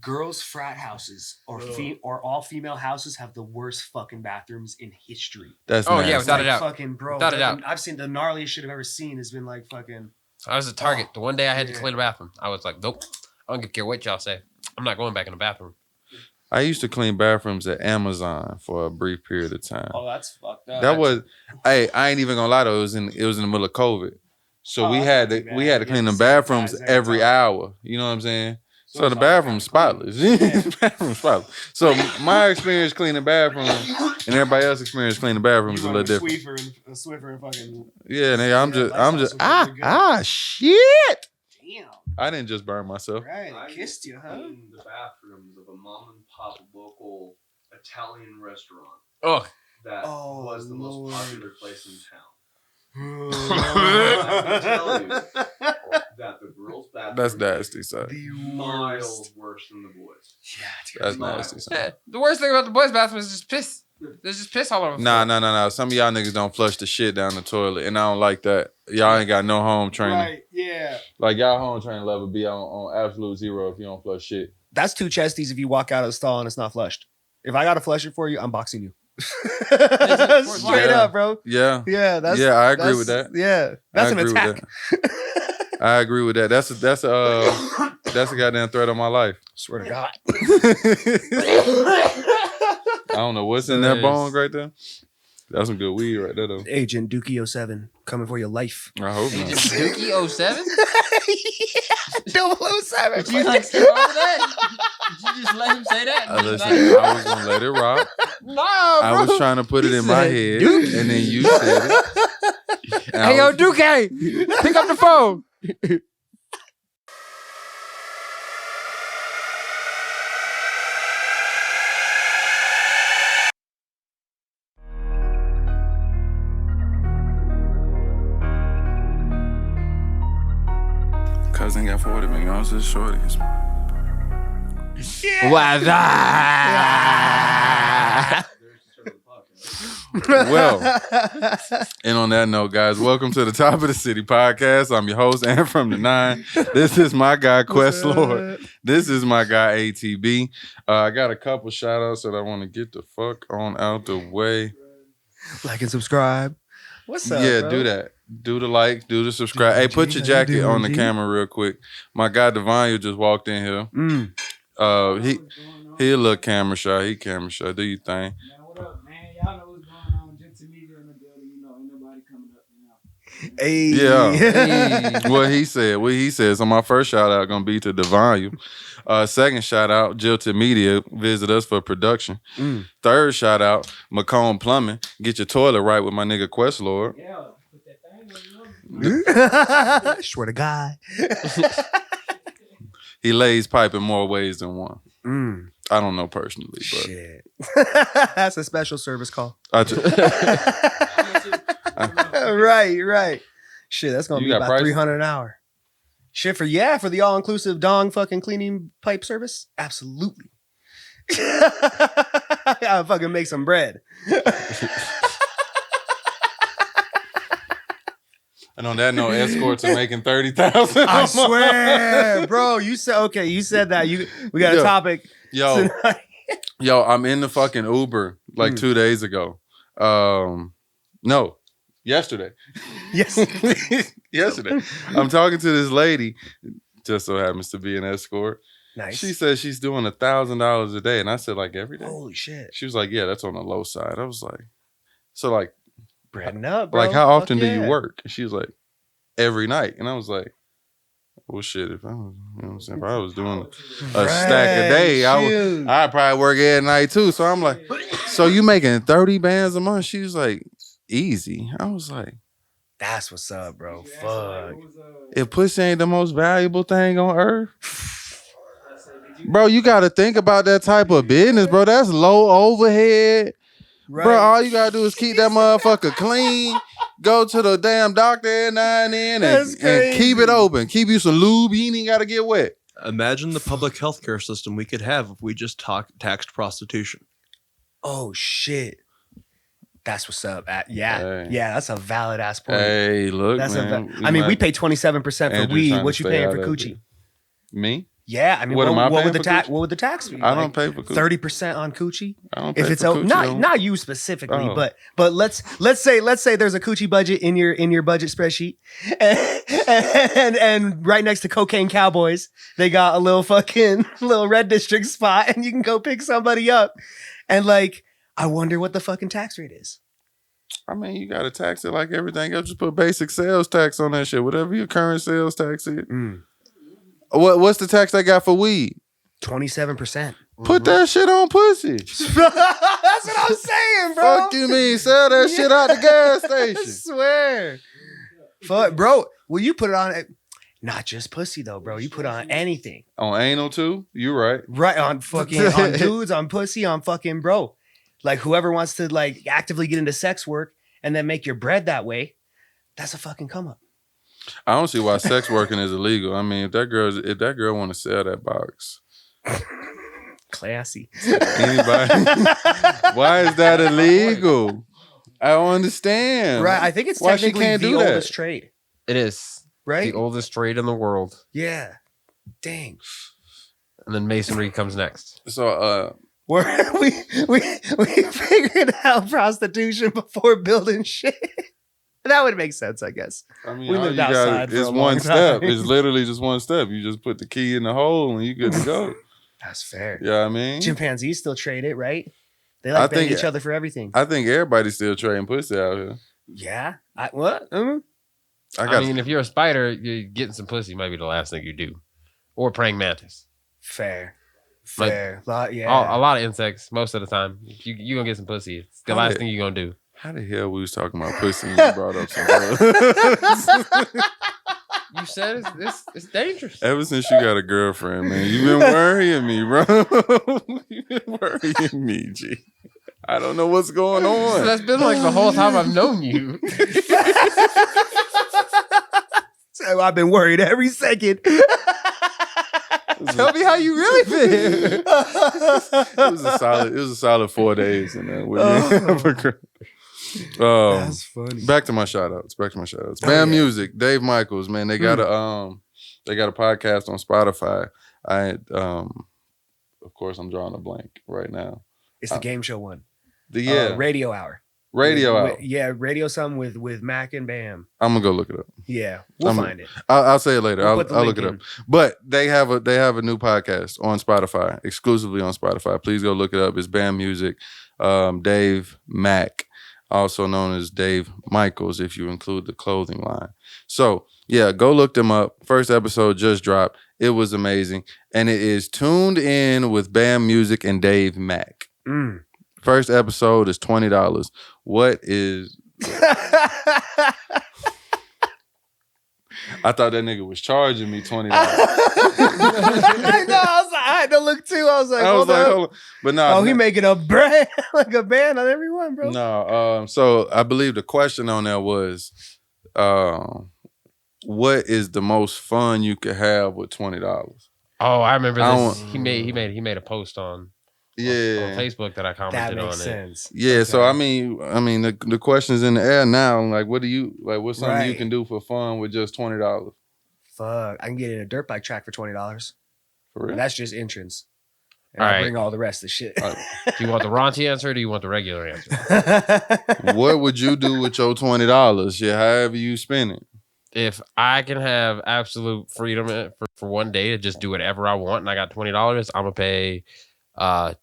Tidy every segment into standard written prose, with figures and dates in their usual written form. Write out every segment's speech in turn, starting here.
girls' frat houses or all female houses have the worst fucking bathrooms in history. That's nasty. Yeah, without a doubt. Fucking bro. Without a doubt. I've seen the gnarliest shit I've ever seen has been like fucking. I was at Target. The one day I had to clean the bathroom, I was like, nope. I don't care what y'all say. I'm not going back in the bathroom. I used to clean bathrooms at Amazon for a brief period of time. Oh, that's fucked up. That was, hey, I ain't even gonna lie though. It was in the middle of COVID, so we had to clean the bathrooms every hour. You know what I'm saying? So the bathroom's spotless. Bathroom's spotless. So my experience cleaning bathrooms and everybody else's experience cleaning bathrooms is a little different. Swiffer and fucking. Yeah, nigga, I'm just shit. Damn. I didn't just burn myself. Right, I kissed you, huh? In the bathrooms of a mom and pop local Italian restaurant. Oh, that was the most popular place in town. I can tell you that the girls' bathroom That's nasty, son. miles worse than the boys. Yeah, that's nasty, son. Yeah, the worst thing about the boys' bathroom is just piss. There's just piss all over. Nah. Some of y'all niggas don't flush the shit down the toilet, and I don't like that. Y'all ain't got no home training. Right, yeah. Like y'all home training level be on absolute zero if you don't flush shit. That's two chesties if you walk out of the stall and it's not flushed. If I gotta flush it for you, I'm boxing you. Straight up, bro. Yeah. That's I agree with that. Yeah. That's an attack. I agree with that. That's a goddamn threat on my life. Swear to God. I don't know what's in that bone right there. That's some good weed right there, though. Agent Dookie 07 coming for your life. I hope not. Agent Dookie 07? Yeah, 007. Did you like skip over that? Did you just let him say that? Listen, I was gonna let it rock. No, bro. I was trying to put it in my head, and then you said it. Hey, yo, Dookie, pick up the phone. Cousin got 40 million ounces of shorties. What's Well, and on that note, guys, welcome to the Top of the City podcast. I'm your host, and from the 9. This is my guy, Questlorde. This is my guy, ATB. I got a couple shout outs that I want to get the fuck on out the way. Like and subscribe. What's up? Yeah, bro? do that. Do the like, do the subscribe. Hey, put your jacket on the camera real quick. My guy Devon just walked in here. He a little camera shy. He camera shy. Do your thing. Man, what up, man? Y'all know what's going on. Jilted Media in the building. You know, ain't nobody coming up now. Hey. Yeah. What he said. So my first shout out gonna be to Devon. Second shout out, Jilted Media. Visit us for production. Third shout out, Macomb Plumbing. Get your toilet right with my nigga Questlorde. Yeah, put that thing on you. Swear to God. He lays pipe in more ways than one. I don't know personally, but shit. That's a special service call. I just, Right. Shit, that's gonna You be got about prices? $300 an hour. Shit for the all-inclusive dong fucking cleaning pipe service? Absolutely. I'll fucking make some bread. and on that note, escorts are making $30,000. I swear, bro. You said that. We got a topic. Yo, I'm in the fucking Uber like 2 days ago. No, yesterday. Yes. Yesterday. I'm talking to this lady, just so happens to be an escort. Nice. She says she's doing $1,000 a day. And I said, like, every day? Holy shit. She was like, yeah, that's on the low side. I was like, so like, breading up, bro. like, how often Fuck do you yeah. work? And she was like, every night. And I was like, well, shit, if I was, you know what I'm saying, if I was doing a stack a day, I'd probably work every night too. So I'm like, so you making 30 bands a month? She was like, easy. I was like, that's what's up, bro. Fuck. if pussy ain't the most valuable thing on earth, bro, you got to think about that type of business, bro. That's low overhead. Right. Bro, all you got to do is keep that motherfucker clean. Go to the damn doctor every now and then and keep it open. Keep you some lube. You ain't even got to get wet. Imagine the public healthcare system we could have if we just taxed prostitution. Oh, shit. That's what's up. Yeah, that's a valid ass point. Hey, look, that's man. we pay 27% for weed. What you paying for coochie? Me? Yeah, I mean, What am I what paying would the for tax? coochie? What would the tax be? I don't pay for coochie. 30% on coochie. I don't If pay it's for coochie. not you specifically, Oh. but let's say there's a coochie budget in your budget spreadsheet, and right next to Cocaine Cowboys, they got a little fucking little red district spot, and you can go pick somebody up, and like I wonder what the fucking tax rate is. I mean, you got to tax it like everything else. Just put basic sales tax on that shit. Whatever your current sales tax is. What's the tax they got for weed? 27%. Put that shit on pussy. That's what I'm saying, bro. Fuck you mean? Sell that shit out the gas I station. swear. Fuck, bro. Well, you put it on not just pussy though, bro. You put it on anything. On anal too? You right. Right, on fucking on dudes, on pussy, on fucking bro. Like whoever wants to like actively get into sex work and then make your bread that way, that's a fucking come up. I don't see why sex working is illegal. I mean, if that girl want to sell that box, Classy. anybody, why is that illegal? I don't understand. Right. I think it's Why she technically can't the do that? oldest trade. It is Right? the oldest trade in the world, Yeah. Dang. and then masonry comes next. So, we figured out prostitution before building shit. That would make sense, I guess. I mean, We all lived you got outside for is a one long step. time. It's literally just one step. You just put the key in the hole and you good to go. That's fair. Yeah, I mean, Chimpanzees still trade it, right? They I like bang think- each other for everything. I think everybody's still trading pussy out here. Yeah. What? I I mean, if you're a spider, you're getting some pussy might be the last thing you do, or praying mantis. Fair. Like, Fair. Yeah. A lot of insects. Most of the time, if you gonna get some pussy. It's the last thing you're gonna do. How the hell we was talking about pussy and you brought up some drugs? You said it's dangerous. Ever since you got a girlfriend, man, you've been worrying me, bro. You've been worrying me, G. I don't know what's going on. That's been like the whole time I've known you. So I've been worried every second. Tell me how you really feel. It was a solid 4 days in there with me. That's funny. Back to my shout outs. Bam Music, Dave Michaels, man. They got a podcast on Spotify. Of course I'm drawing a blank right now. It's the game show one. The Radio Hour. radio out. Yeah, radio something with Mac and Bam. I'm gonna go look it up. Yeah, we'll find it. I'll say it later. We'll put the I'll link look it up. in. But they have a new podcast on Spotify, exclusively on Spotify. Please go look it up. It's Bam Music. Dave Mack, also known as Dave Michaels, if you include the clothing line. So yeah, go look them up. First episode just dropped. It was amazing, and it is Tuned In with Bam Music and Dave Mack. First episode is $20. What is? I thought that nigga was charging me $20. I know. I had to look too. I was like, hold up. But no. Oh, he making a brand like a band on everyone, bro. No. So I believe the question on there was, what is the most fun you could have with $20? Oh, I remember this. He made a post on Facebook that I commented That on makes it. sense. Yeah. Okay. So I mean, the question's in the air now. Like, what's something you Right. can do for fun with just $20? Fuck, I can get in a dirt bike track for $20. For real? And that's just entrance. And All I'll right. bring all the rest of the shit. Do you want the raunchy answer or do you want the regular answer? What would you do with your $20? Yeah, however you spend it. If I can have absolute freedom for one day to just do whatever I want and I got $20, I'm going to pay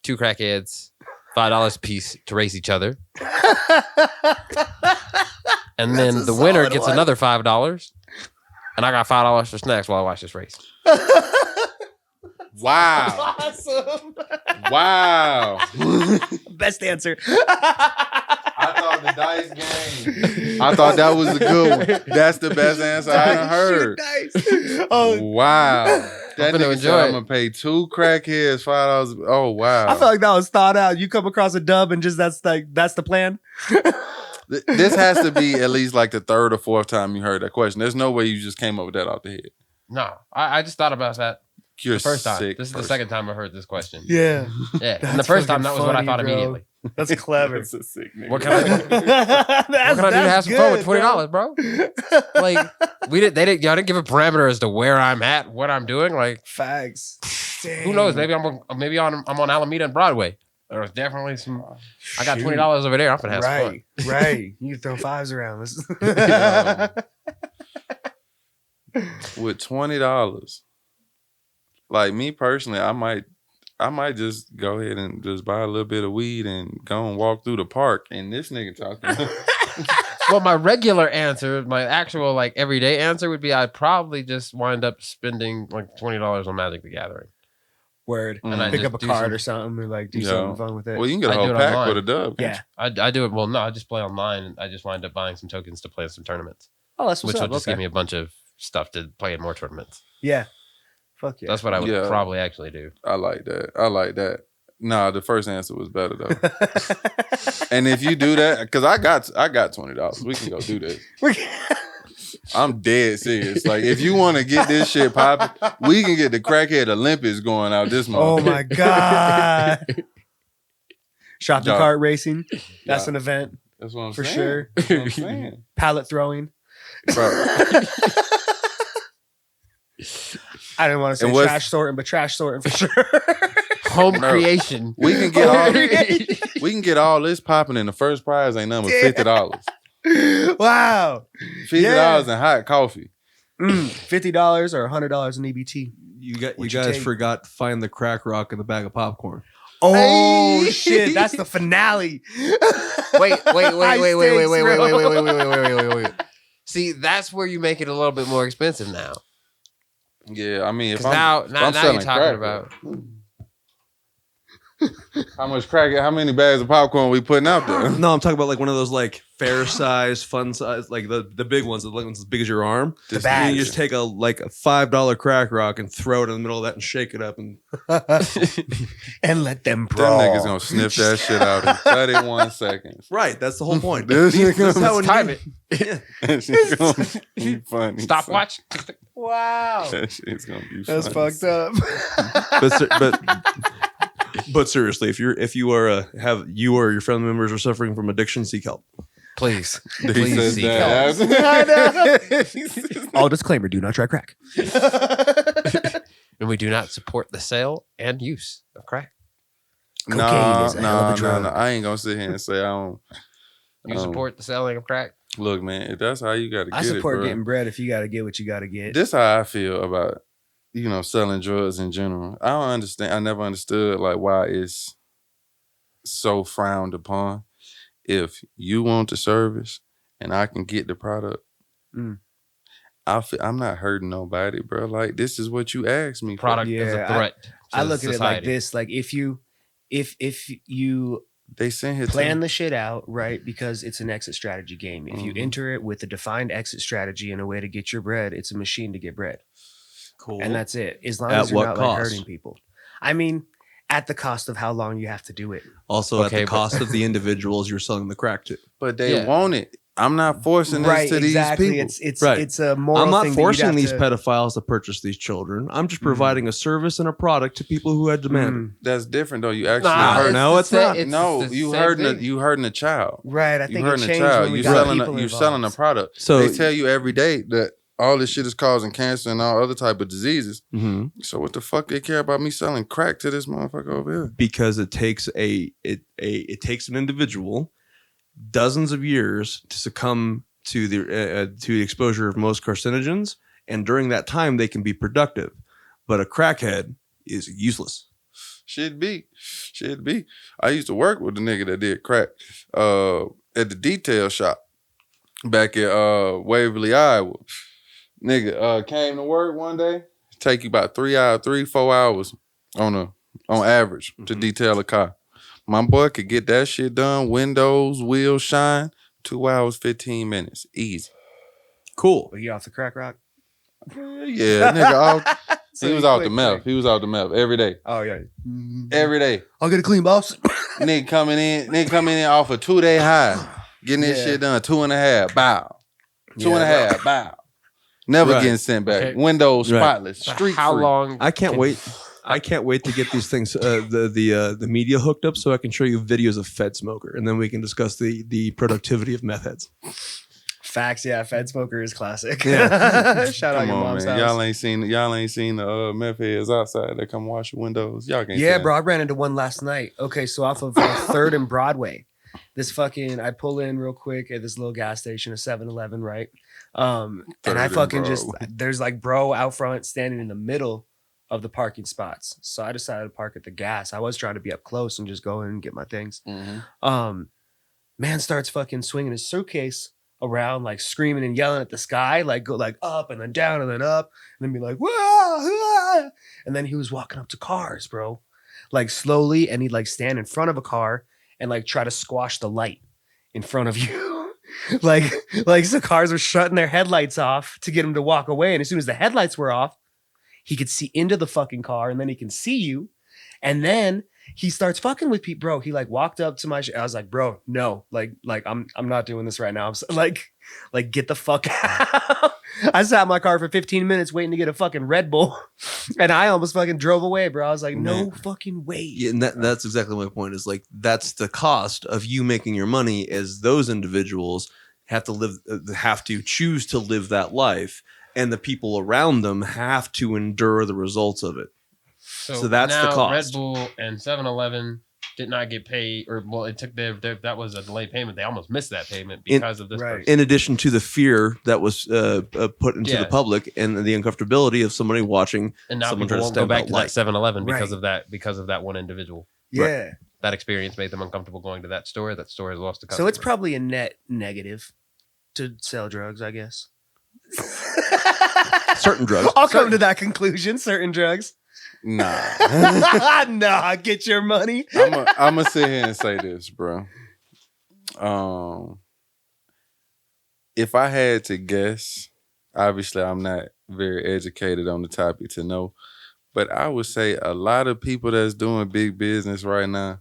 2 crackheads $5 a piece to race each other. And then That's a the winner solid gets one. another $5. And I got $5 for snacks while I watch this race. Wow. Awesome. Wow. Best answer. I thought the dice game. I thought that was a good one. That's the best answer I ever heard. Nice. Oh, Wow. That gonna nigga enjoy said it. I'm gonna pay 2 crackheads $5. Oh wow. I felt like that was thought out. You come across a dub and just that's the plan. This has to be at least like the 3rd or 4th time you heard that question. There's no way you just came up with that out the head. No, I just thought about that You're the first time. sick This is the person. second time I heard this question. Yeah. Yeah. And the That's first time, fucking that was what I funny, thought bro. immediately. That's clever. That's a sick nigga. What can I do? What can What can I do to have some fun with $20, bro? Like y'all didn't give a parameter as to where I'm at, what I'm doing. Like Facts. who knows? Maybe I'm on Alameda and Broadway. There's definitely some. I got $20 over there. I'm gonna have some fun. Right. You can throw fives around. With $20, like me personally, I might just go ahead and just buy a little bit of weed and go and walk through the park. And this nigga talking. Well, my regular answer, my actual like everyday answer would be I'd probably just wind up spending like $20 on Magic the Gathering. Word. And I Pick just up a do card some- or something or like do Yeah. something fun with it. Well, you can get a I whole do it pack online. with a dub. Yeah. I do it. Well, no, I just play online and I just wind up buying some tokens to play in some tournaments, Oh, that's what's which up. will just Okay. give me a bunch of stuff to play in more tournaments. Yeah. Fuck yeah. That's what I would Yeah. probably actually do. I like that. Nah, the first answer was better though. And if you do that, because I got $20, we can go do this. I'm dead serious. Like if you want to get this shit popping, we can get the Crackhead Olympics going out this month. Oh my god. Shopping Dog. cart racing. That's Yeah. an event That's what I'm for saying. sure. That's what I'm saying. Pallet throwing. Bro. I didn't want to say And what's- trash sorting, but trash sorting for sure. Home No. creation. We can get all this popping, and the first prize ain't nothing but $50. Wow. $50 Yeah. and hot coffee. $50 or $100 in EBT. You What'd guys you take? forgot to find the crack rock in the bag of popcorn. Oh shit, that's the finale. Wait. High stakes, See, that's where you make it a little bit more expensive now. Yeah, I mean, if Because now you're selling talking crack, about. how much crack, how many bags of popcorn we putting out there? No, I'm talking about like one of those like fair size, fun size, like the big ones, the ones as big as your arm. The And bag. you just take a $5 crack rock and throw it in the middle of that and shake it up and And let them Them brawl. niggas gonna sniff that shit out in 31 seconds. right. That's the whole point. This shit That's how gonna, Time it. that shit's gonna be funny. Stopwatch. Wow. That shit's gonna be That's funny. fucked up. But seriously, if you or your family members are suffering from addiction, seek help. Please. He Please says seek that. All disclaimer, do not try crack. And we do not support the sale and use of crack. Cocaine is a hell of a drug. Nah. I ain't gonna sit here and say I don't. You support the selling of crack? Look, man, if that's how you gotta get I support it, bro. getting bread if you got to get what you got to get. This how I feel about selling drugs in general. I don't understand. I never understood like why it's so frowned upon. If you want the service and I can get the product, I'm not hurting nobody, bro. Like this is what you asked me. Product Yeah, is a threat. I to look at it like society. this: like if you They sent here plan to the shit out right, because it's an exit strategy game. If you Mhm. enter it with a defined exit strategy and a way to get your bread, it's a machine to get bread, Cool. and that's it. As long At as you're what not like cost? hurting people. I mean, at the cost of how long you have to do it. Also at Okay, the but- cost of the individuals you're selling the crack to. but they Yeah. want it. I'm not forcing this Right? to Exactly. these people. It's Right. it's a moral I'm not thing that you'd forcing have these to- pedophiles to purchase these children. I'm just providing a service and a product to people who had demanded. That's different though. You actually Nah, hurt. no, it's not. No, the you same hurting thing. you hurting a child. Right. I You think it hurting a changed child. when we You got selling people you selling a involved. product. So They tell you every day that all this shit is causing cancer and all other type of diseases. Mhm. So what the fuck they care about me selling crack to this motherfucker over here? because it takes it takes an individual dozens of years to succumb to the exposure of most carcinogens, and during that time they can be productive. But a crackhead is useless. Should be. I used to work with the nigga that did crack at the detail shop back at Waverly, Iowa. Nigga came to work one day, take you about 3-4 hours on average to detail a car. My boy could get that shit done, windows, wheels shine, 2 hours, 15 minutes. Easy. Cool. We get off the crack rock. Yeah, nigga. So He was you out quick, the mouth. quick. He was out the mouth every day. Oh yeah. Every day. I'll get a clean boss. Nigga coming in off a 2-day high. Getting this Yeah. shit done. 2.5. Bow. Two and a Yeah. half. Bow. Never Right. getting sent back. Okay. Windows Right. spotless. So Street how free. long? I can't can- wait. I can't wait to get these things, the media hooked up so I can show you videos of Fed Smoker, and then we can discuss the productivity of meth heads. Facts, yeah. Fed Smoker is classic. Yeah. Shout out Come your on, mom's man. house. Y'all ain't seen the meth heads outside that come wash your windows. Y'all can't. Yeah, see bro. I ran into one last night. Okay, so off of 3rd and Broadway, I pull in real quick at this little gas station, a 7-Eleven, right? And I 3rd and fucking just Broadway. there's like bro out front standing in the middle of the parking spots. So I decided to park at the gas. I was trying to be up close and just go in and get my things. Man starts fucking swinging his suitcase around, like screaming and yelling at the sky, like go like up and then down and then up, and then be like, whoa, and then he was walking up to cars, bro, like slowly, and he'd like stand in front of a car and like try to squash the light in front of you. like the cars were shutting their headlights off to get him to walk away, and as soon as the headlights were off, he could see into the fucking car, and then he can see you, and then he starts fucking with people, bro. He like walked up to my I was like, bro, no, like I'm not doing this right now. I'm so, like get the fuck out. I sat in my car for 15 minutes waiting to get a fucking Red Bull, and I almost fucking drove away, bro. I was like, no fucking way. Yeah, and that's exactly my point. Is like that's the cost of you making your money, as those individuals have to choose to live that life, and the people around them have to endure the results of it. So that's now the cost. Red Bull and 7-Eleven did not get paid, or well, it took that was a delayed payment. They almost missed that payment because of this person. In addition to the fear that was put into the public and the uncomfortability of somebody watching, and now someone people try to won't go step back out to that 7-Eleven Right. because of that one individual. Yeah. That experience made them uncomfortable going to that store. That store has lost a customer. So it's probably a net negative to sell drugs, I guess. certain drugs. I'll come to that conclusion. Certain drugs. Nah. Nah, get your money. I'm gonna sit here and say this, bro. If I had to guess, obviously I'm not very educated on the topic to know, but I would say a lot of people that's doing big business right now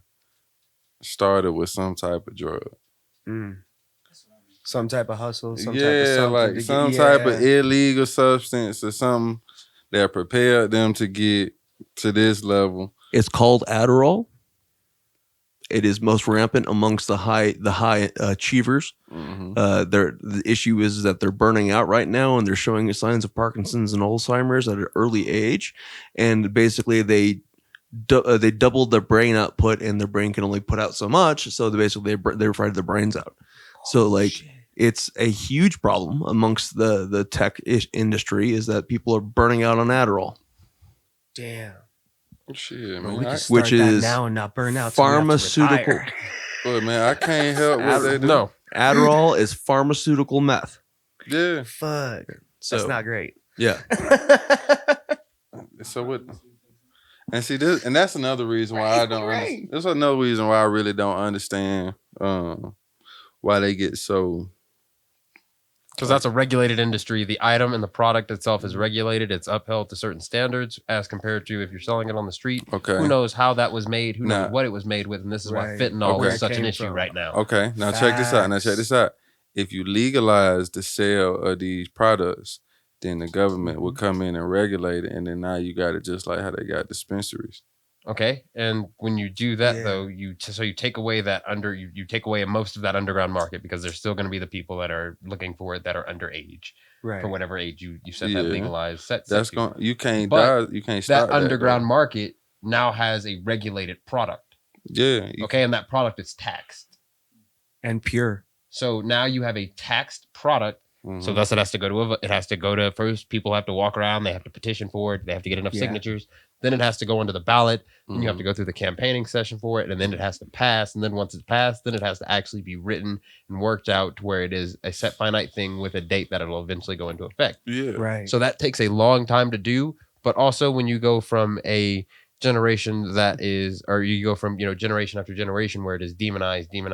started with some type of drug. Some type of hustle, some type of Yeah, something like to some get, type of illegal substance or something that prepared them to get to this level. It's called Adderall. It is most rampant amongst the high achievers. The issue is that they're burning out right now, and they're showing signs of Parkinson's and Alzheimer's at an early age. And basically, they doubled their brain output, and their brain can only put out so much. So they're fried their brains out. So like. Shit. It's a huge problem amongst the tech industry is that people are burning out on Adderall. Damn. Shit, Well, man. we can start that now and not burn out. Pharmaceutical. But man, I can't help what they do. No, Adderall is pharmaceutical meth. Yeah. Fuck. So, that's not great. Yeah. So what? And see this, and that's another reason why I don't. That's another reason why I really don't understand why they get so. Because that's a regulated industry. The item and the product itself is regulated. It's upheld to certain standards as compared to if you're selling it on the street. Okay. Who knows how that was made? Who knows what it was made with? And this is why fentanyl is such an issue right now. Okay. Now check this out. If you legalize the sale of these products, then the government will come in and regulate it. And then now you got it just like how they got dispensaries. Okay, and when you do that though, you take away that you take away most of that underground market because there's still going to be the people that are looking for it that are underage, for whatever age you set that legalized set. That's going. You can't but you can't stop that underground market now has a regulated product. Yeah. Okay, and that product is taxed and pure. So now you have a taxed product. So thus it has to go to first. People have to walk around. They have to petition for it. They have to get enough signatures. Then it has to go into the ballot. Then you have to go through the campaigning session for it. And then it has to pass. And then once it's passed, then it has to actually be written and worked out to where it is a set finite thing with a date that it'll eventually go into effect. Yeah. Right. So that takes a long time to do. But also when you go from a generation that is, or you go from, generation after generation where it is demonized. Yeah,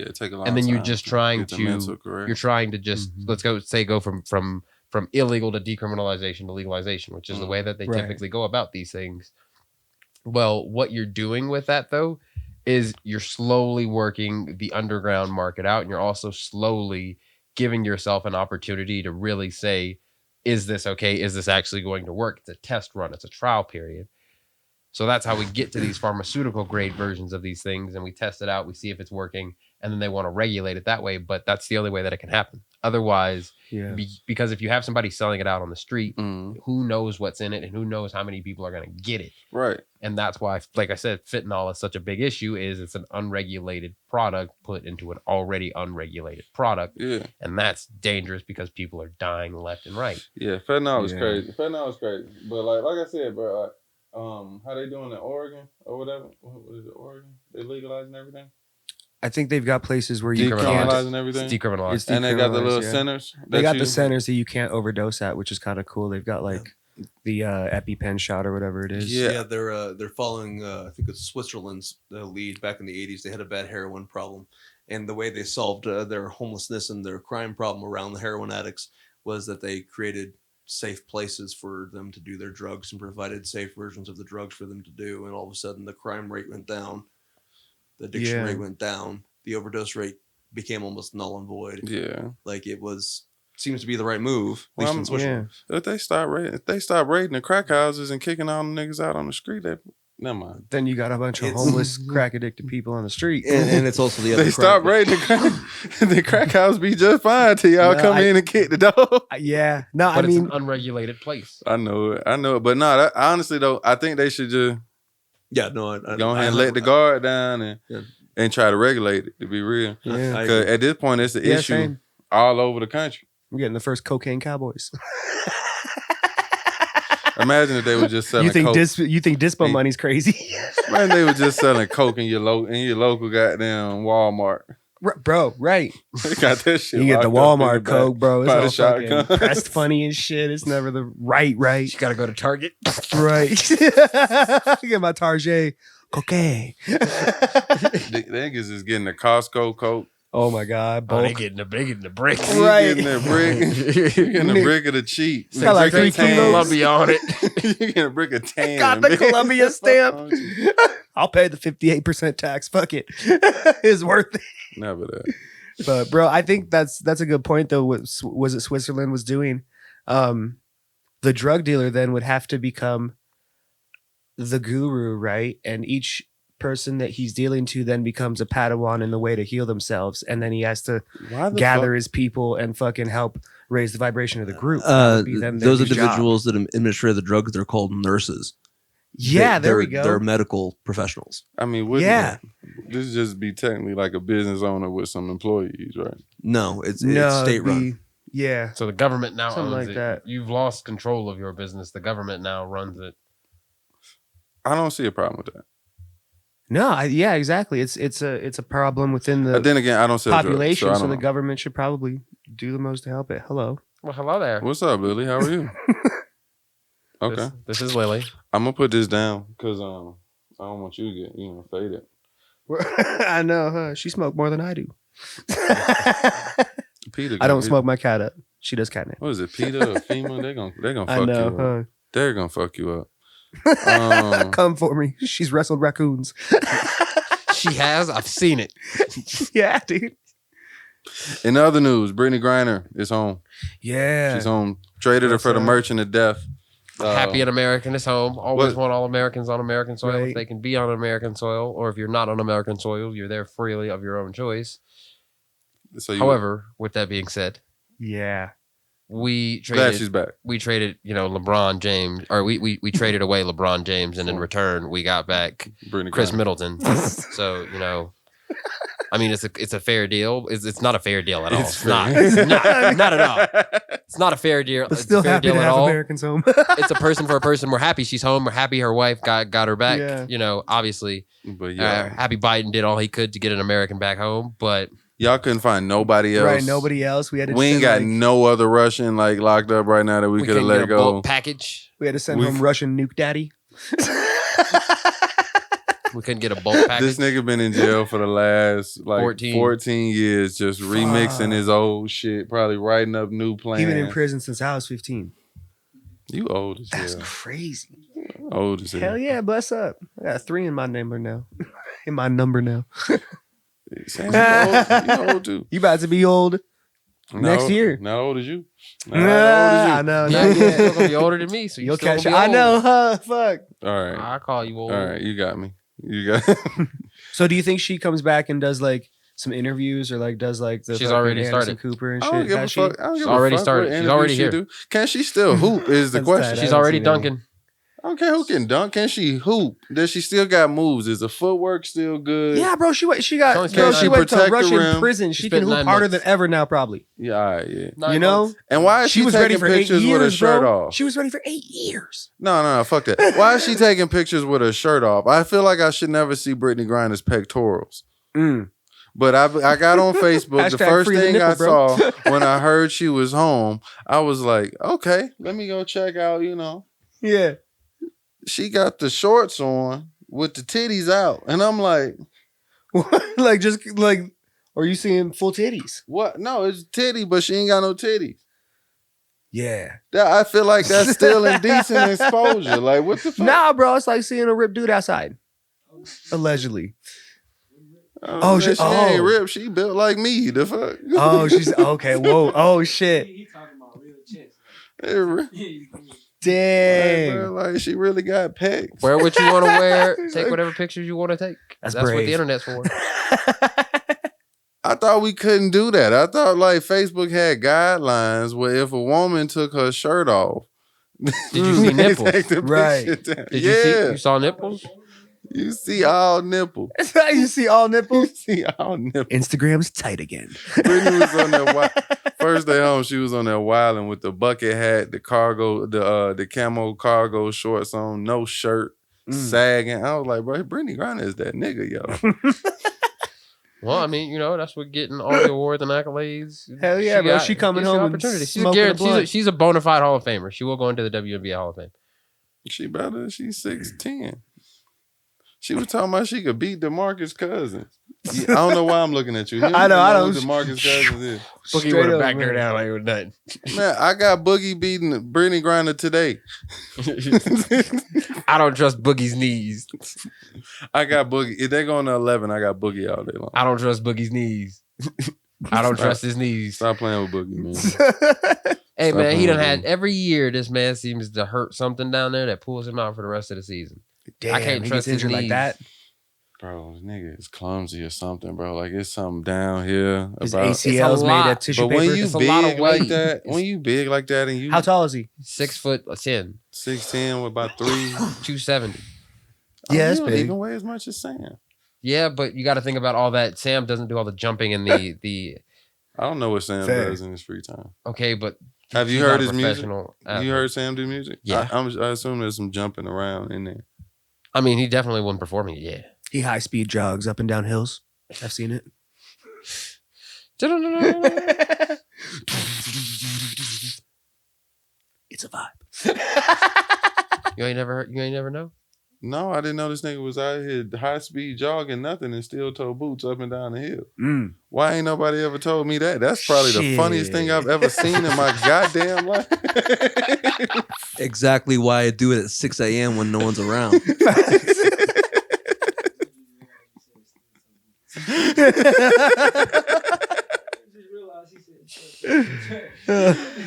it take a long time. And then you're just trying to just, let's go from illegal to decriminalization to legalization, which is the way that they typically go about these things. Well, what you're doing with that though, is you're slowly working the underground market out. And you're also slowly giving yourself an opportunity to really say, is this okay? Is this actually going to work? It's a test run. It's a trial period. So that's how we get to these pharmaceutical grade versions of these things, and we test it out. We see if it's working, and then they want to regulate it that way. But that's the only way that it can happen. Otherwise, because if you have somebody selling it out on the street, who knows what's in it, and who knows how many people are going to get it? Right. And that's why, like I said, fentanyl is such a big issue. Is it's an unregulated product put into an already unregulated product, and that's dangerous because people are dying left and right. Yeah, fentanyl is crazy. Fentanyl is crazy. But like I said, bro. How they doing in Oregon or whatever? What is it, Oregon? They legalizing everything? I think they've got places where you decriminalizing everything. It's decriminalized. And they got the little centers. They got the centers that you can't overdose at, which is kind of cool. They've got like the EpiPen shot or whatever it is. Yeah, they're following. I think it's Switzerland's lead. Back in the 80s, they had a bad heroin problem, and the way they solved their homelessness and their crime problem around the heroin addicts was that they created safe places for them to do their drugs and provided safe versions of the drugs for them to do, and all of a sudden the crime rate went down, the addiction rate went down, the overdose rate became almost null and void. Like it seems to be the right move. If they start raiding the crack houses and kicking all the niggas out on the street, never mind. Then you got a bunch of homeless, crack addicted people on the street, and it's also the other. They start raiding the crack house, be just fine till y'all come in and kick the door. But I mean, it's an unregulated place. I know it, but no. Honestly though, I think they should just go ahead and let the guard down and try to regulate it. To be real, because at this point it's an issue all over the country. We're getting the first cocaine cowboys. Imagine if they were just selling coke. You think dispo money's crazy? Man, they were just selling coke in your local goddamn Walmart. Bro, right. They got that shit. You get the Walmart coke, bro. It's all fucking pressed funny and shit. It's never the right. You gotta go to Target. Right. Get my Target cocaine. The niggas is getting the Costco coke. Oh my God! They getting the brick. Right, getting the brick. You're getting a brick of the cheap. Got like 3 kilos. Columbia on it. You're getting a brick of tan. Got the Columbia stamp. I'll pay the 58% tax. Fuck it. It's worth it. Never that. But bro, I think that's a good point though. What was it Switzerland was doing? The drug dealer then would have to become the guru, right? And each person that he's dealing to then becomes a Padawan in the way to heal themselves, and then he has to gather his people and fucking help raise the vibration of the group. Those individuals that administer the drugs, they're called nurses. There we go. They're medical professionals. I mean, this just be technically like a business owner with some employees, right? No, it's state run. Yeah. So the government now Something owns like it. that. You've lost control of your business. The government now runs it. I don't see a problem with that. No, exactly. It's a problem within the then again, I don't sell population, drugs, so the government should probably do the most to help it. Hello. Well, hello there. What's up, Lily? How are you? Okay. This is Lily. I'm gonna put this down because I don't want you to get faded. I know, huh? She smoked more than I do. Peter, I don't smoke my cat up. She does catnip. What is it, Peter or FEMA? They're gonna fuck you up. Huh? They're gonna fuck you up. Come for me. She's wrestled raccoons. She has. I've seen it. Yeah, dude. In other news, Brittany Griner is home. Yeah, she's home. Traded her for the Merchant of Death. Happy an American is home. Always want all Americans on American soil. Right. If they can be on American soil, or if you're not on American soil, you're there freely of your own choice. However, with that being said, we traded. Glad she's back. We traded, LeBron James, or we traded away LeBron James, and in return, we got back Chris Middleton. So I mean, it's a fair deal. It's not a fair deal at all. It's not at all. It's not a fair deal. But still happy to have Americans home. It's a person for a person. We're happy she's home. We're happy her wife got her back. Yeah. Obviously. But happy Biden did all he could to get an American back home. But y'all couldn't find nobody else. Right, nobody else. We ain't got no other Russian locked up right now that we could have let go. Bulk package. We had to send home Russian nuke daddy. We couldn't get a bulk package. This nigga been in jail for the last 14 years, just remixing his old shit, probably writing up new plans. He been in prison since I was 15. You old as hell. That's crazy. Old as hell. Hell yeah, bless up. I got 3 in my number now. You old too. You You about to be old? Next year. Not old as you. Not I old as you. know. Yeah, Not you're yet. still gonna be older than me, so You'll still catch. gonna be I old. know, huh? Fuck. All right. I call you old. All right. You got me. You got. So do you think she comes back and does like some interviews or like does like the She's fucking already Anderson started. Cooper and I don't shit? give a Has she? fuck. I don't She's give a already fuck started. what She's interview already she here. do. Can she still hoop? Is the That's question. tight. She's I already haven't seen dunking. I don't care who can dunk. Can she hoop? Does she still got moves? Is the footwork still good? Yeah, bro. She Can got. she Bro, she went to protect the Russian rim? prison. She She can spent hoop 9 harder months. than ever now, probably. Yeah, all right, yeah. 9 You know. months. And why is She was taking ready for 8 pictures years, with her shirt bro. off? She was ready for 8 years. No, fuck that. Why is she taking pictures with her shirt off? I feel like I should never see Brittany Griner's pectorals. But I got on Facebook. The Hashtag first free the thing I nipple, bro. saw when I heard she was home, I was like, okay, let me go check out, Yeah. She got the shorts on with the titties out. And I'm like, Like just like, are you seeing full titties? what? No, it's titty, but she ain't got no titties. Yeah. I feel like that's still indecent exposure. Like, what the fuck? Nah, bro. It's like seeing a ripped dude outside. Allegedly. Oh, shit. she ain't Oh. ripped. She built like me. The fuck? Oh, she's okay. Whoa. Oh shit. He talking about real chest. Hey, Dang. bro, like she really got pecs. Wear what you want to wear. Take whatever pictures you want to take. That's That's what brave. the internet's for. I thought we couldn't do that. I thought like Facebook had guidelines where if a woman took her shirt off, Did you see they nipples? take the Right. picture down. Did yeah, you see? You saw nipples? you see all nipple. You see all You nipples. see all nipple. Instagram's tight again. Brittany was on that first day home. She was on there wilding with the bucket hat, the cargo, the camo cargo shorts on, no shirt, sagging. I was like, bro, Brittany Griner is that nigga, yo. Well, I mean, that's what getting all the awards and accolades. Hell yeah, bro. She coming gives you home and opportunity. smoking a blunt. She's a bona fide Hall of Famer. She will go into the WNBA Hall of Fame. She better. She's 6'10". She was talking about she could beat DeMarcus Cousins. Yeah, I don't know why I'm looking at you. I know. Who DeMarcus Cousins is. Boogie Straight would have up, backed her man. down like it was nothing. Man, I got Boogie beating Brittany Griner today. I don't trust Boogie's knees. I got Boogie. If they going to 11, I got Boogie all day long. I don't trust Boogie's knees. I don't trust his knees. Stop playing with Boogie, man. Hey, Stop man, he done playing had every year this man seems to hurt something down there that pulls him out for the rest of the season. Damn, I can't he trust gets his injured like knees. that. Bro, this nigga is clumsy or something, bro. Like it's something down here His about. ACL's made lot. of tissue But paper. when you It's a lot of big like weight. that, when you big like that, and you How tall is he? 6'10", 6'10" with about 3, 270. Yeah, that's you don't big. even weigh as much as Sam. Yeah, but you got to think about all that. Sam doesn't do all the jumping and the. I don't know what Sam Fair. does in his free time. Okay, but Have you he's heard not a his music? professional You athlete. heard Sam do music? Yeah. I assume there's some jumping around in there. I mean, he definitely wasn't performing it. Yeah. He high speed jogs up and down hills. I've seen it. It's a vibe. You ain't never know. No, I didn't know this nigga was out here high speed jogging nothing and steel toe boots up and down the hill. Why ain't nobody ever told me that? That's probably the funniest thing I've ever seen in my goddamn life. Exactly why I do it at 6 a.m. when no one's around.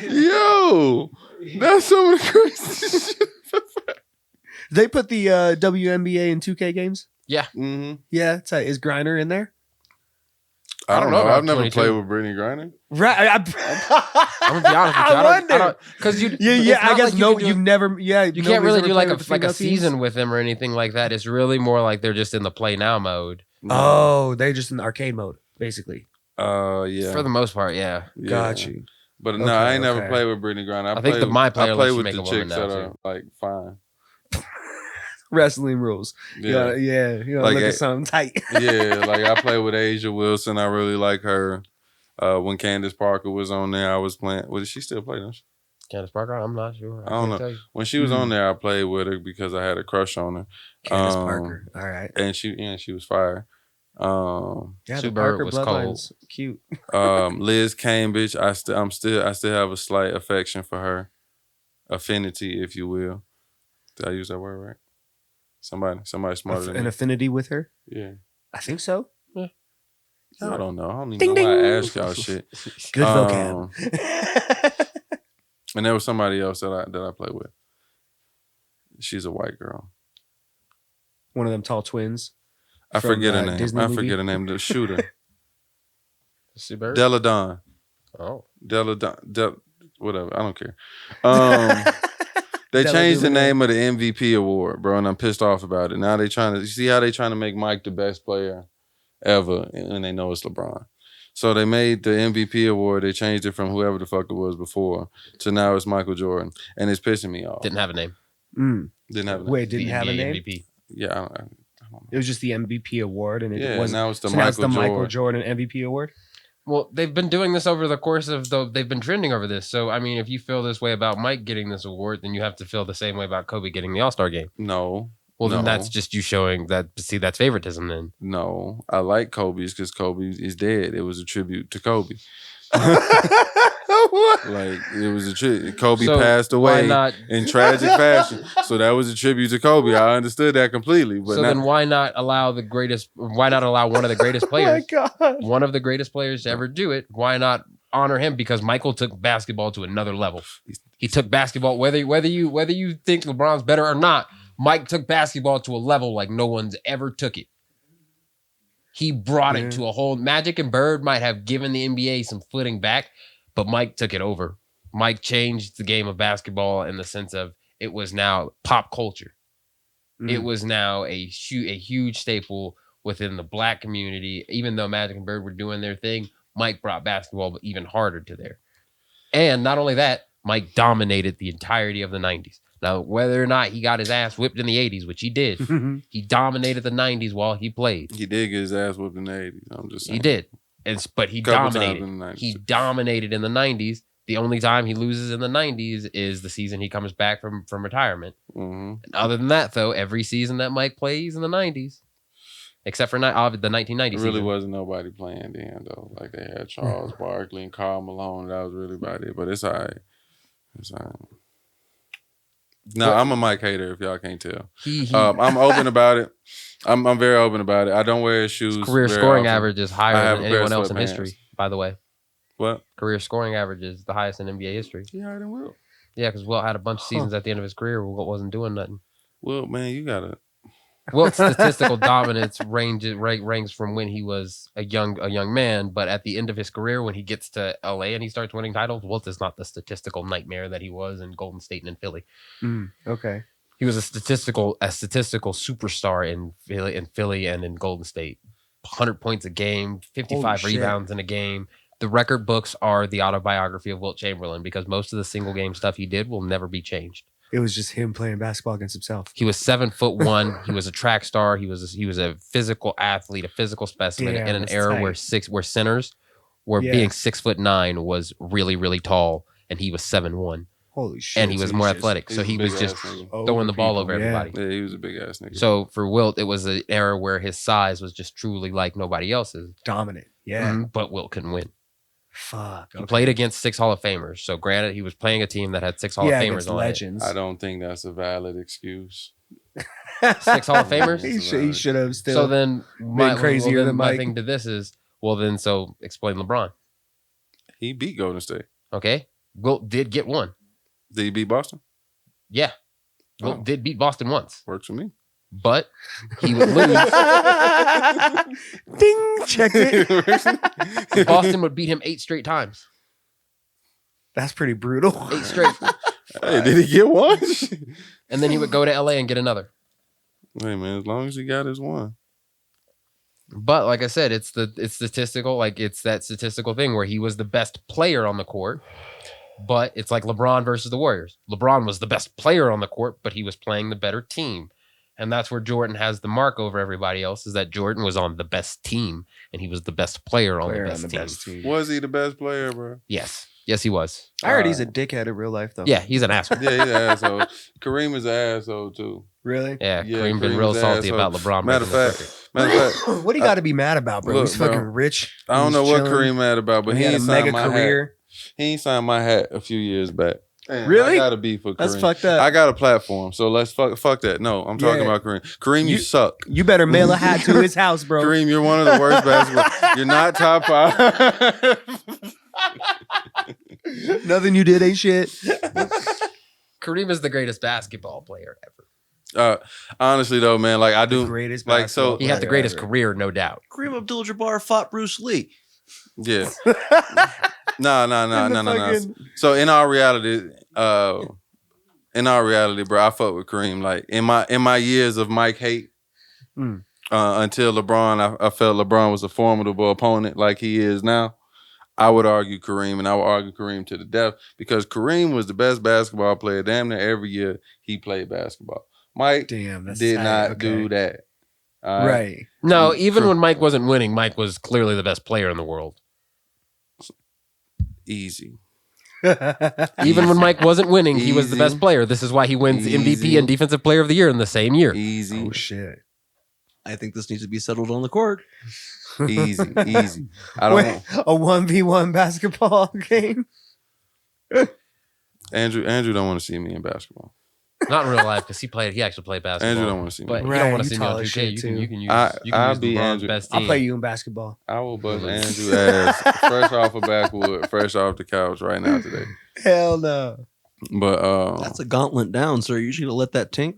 Yo, that's some of the crazy shit. They put the WNBA in 2K games. Mm-hmm. Yeah, it's is Griner in there? I don't know. about I've never 22. played with Brittany Griner. Right. I'm gonna be honest with you. I wonder. Because you. Yeah, it's yeah. I not guess like no. can do- You've never. Yeah, You can't really do like a female season teams? with them or anything like that. It's really more like they're just in the play now mode. Oh, they're just in the arcade mode, basically. Yeah. For the most part, yeah. Yeah. Got you. But no, Okay, I ain't never okay. played with Brittany Griner. I think my player I play lets you with make the a woman chicks now, that are too. like fine. Wrestling rules. Yeah. You Like look a- at something tight. Yeah, like I play with Asia Wilson. I really like her. When Candace Parker was on there, I was playing. Well, does she still play? Don't she? Candace Parker, I'm not sure. I don't can't know. tell you. When she was on there, I played with her because I had a crush on her. Candace Parker. All right. And she was fire. Yeah, Sue the Bird Parker was bloodline's cute. Liz Cambridge, I still have a slight affection for her. Affinity, if you will. Did I use that word right? Somebody smarter than An me. affinity with her? Yeah. I think so. Yeah. Y'all don't know. I don't even Ding, know why I ding. ask y'all shit. Good Um, vocab. And there was somebody else that I play with. She's a white girl. One of them tall twins. I From, forget her name. Disney I movie. forget her name. The shooter. Sue Bird? Della Don. Oh. Whatever. I don't care. They Della changed the Duvernay. name of the MVP award, bro, and I'm pissed off about it. Now you see how they trying to make Mike the best player ever, and they know it's LeBron. So they made the MVP award. They changed it from whoever the fuck it was before to now it's Michael Jordan, and it's pissing me off. Didn't have a name. Didn't have a name. Wait, didn't The have a NBA name? MVP. Yeah, I don't know. It was just the MVP award, and it Yeah, was now it's the now it's the Michael Michael Jordan MVP award. Well, they've been doing this over the course of they've been trending over this. So, I mean, if you feel this way about Mike getting this award, then you have to feel the same way about Kobe getting the All-Star game. No. Well, then No. that's just you showing that, see, that's favoritism then. No, I like Kobe's because Kobe is dead. It was a tribute to Kobe. Like it was a tribute. Kobe So, passed why away not? in tragic fashion, so that was a tribute to Kobe. I understood that completely. But So then why not allow why not allow one of the greatest players, Oh my god! one of the greatest players to ever do it? Why not honor him? Because Michael took basketball to another level. He took basketball, whether you think LeBron's better or not, Mike took basketball to a level like no one's ever took it. He brought it to a whole. Magic and Bird might have given the NBA some footing back, but Mike took it over. Mike changed the game of basketball in the sense of it was now pop culture. It was now a huge staple within the black community. Even though Magic and Bird were doing their thing, Mike brought basketball even harder to there. And not only that, Mike dominated the entirety of the 90s. Now, whether or not he got his ass whipped in the 80s, which he did, he dominated the 90s while he played. he did get his ass whooped in the 80s. I'm just saying. He did. But he Couple times dominated. in the 90s. He dominated in the 90s. The only time he loses in the 90s is the season he comes back from retirement. Mhm. And other than that, though, every season that Mike plays in the 90s, except for the 1990 It really season. wasn't nobody playing then, though. Like they had Charles Barkley and Karl Malone. That was really about it. But it's all right. It's all right. No, I'm a Mike hater if y'all can't tell. I'm open about it. I'm very open about it. I don't wear his shoes. His career very scoring often. average is I higher have than a pair of anyone else in sweatpants. history, by the way. What? Career scoring average is the highest in NBA history. He higher than Will. Yeah, because Wilt had a bunch of seasons at the end of his career where Wilt wasn't doing nothing. Well, man, you gotta. Wilt's statistical dominance ranks from when he was a young man, but at the end of his career, when he gets to LA and he starts winning titles, Wilt is not the statistical nightmare that he was in Golden State and in Philly. Okay. He was a statistical superstar in Philly and in Golden State. 100 points a game, 55 Holy shit. rebounds in a game. The record books are the autobiography of Wilt Chamberlain because most of the single game stuff he did will never be changed. It was just him playing basketball against himself. He was 7'1". He was a track star. He was a physical athlete, a physical specimen Damn, in an that's era tight. where centers were Yeah. being 6'9" was really, really tall, and he was 7'1", Holy shit! and he was So more he's just athletic. So he's a he was big just ass nigga. over throwing the ball people, over yeah. everybody. Yeah, he was a big ass nigga. So for Wilt, it was an era where his size was just truly like nobody else's. Dominant. Yeah. But Wilt couldn't win. Fuck. He played against 6 Hall of Famers. So granted, he was playing a team that had 6 Hall yeah, of Famers against on legends. I don't think that's a valid excuse. 6 Hall of Famers? he should have still. So then, crazier than my Mike. thing to this is, so explain LeBron. He beat Golden State. Okay, Wilt did get one. Did he beat Boston? Yeah, Wilt did beat Boston once, Works for me. but he would lose. Ding, checked it. Boston would beat him 8 straight times. That's pretty brutal. 8 straight, Hey, did he get one? and then he would go to LA and get another. Hey man, as long as he got his one. But like I said, it's statistical. Like it's that statistical thing where he was the best player on the court. But it's like LeBron versus the Warriors. LeBron was the best player on the court, but he was playing the better team. And that's where Jordan has the mark over everybody else, is that Jordan was on the best team and he was the best player on the best team. Was he the best player, bro? Yes. Yes, he was. I heard he's a dickhead in real life, though. Yeah, he's an asshole. Yeah, he's an asshole. Kareem is an asshole too. Really? Yeah, Yeah, Kareem been Kareem's real an salty asshole. about LeBron. Matter of breaking his fact, record. matter of fact, What do you got to be mad about, bro? Look, He's fucking bro, rich. I don't He's know what chilling. Kareem mad about, but He he had ain't a signed mega my career. hat. He ain't signed my hat a few years back. Man, Really? I gotta be for Kareem. That's fucked up. I got a platform, so let's fuck that. No, I'm talking about Kareem. Kareem, you suck. You better mail a hat to his house, bro. Kareem, you're one of the worst basketball. You're not top 5. Nothing you did ain't shit. Kareem is the greatest basketball player ever. Honestly though, man, like I do The greatest like so. He had the greatest career, no doubt. Kareem Abdul-Jabbar fought Bruce Lee. Yeah. No. So in our reality, bro, I fuck with Kareem. Like in my years of Mike hate, until LeBron, I felt LeBron was a formidable opponent like he is now. I would argue Kareem, and I would argue Kareem to the death because Kareem was the best basketball player damn near every year he played basketball. Mike did not do that. Right. No, even when Mike wasn't winning, Mike was clearly the best player in the world. Easy. Even when Mike wasn't winning, he was the best player. This is why he wins MVP and Defensive Player of the Year in the same year. Easy. Oh shit. I think this needs to be settled on the court. Easy. I don't want a 1v1 basketball game. Andrew don't want to see me in basketball. Not in real life, because he actually played basketball. Andrew don't want to see me. But Right, he don't want to you see me on tall as 2K. shit, You can use I'll use be LeBron's Andrew. best team. I'll play you in basketball. I will bust Andrew ass fresh off a backwood, fresh off the couch right now today. Hell no. But That's a gauntlet down, sir. You should let that tink.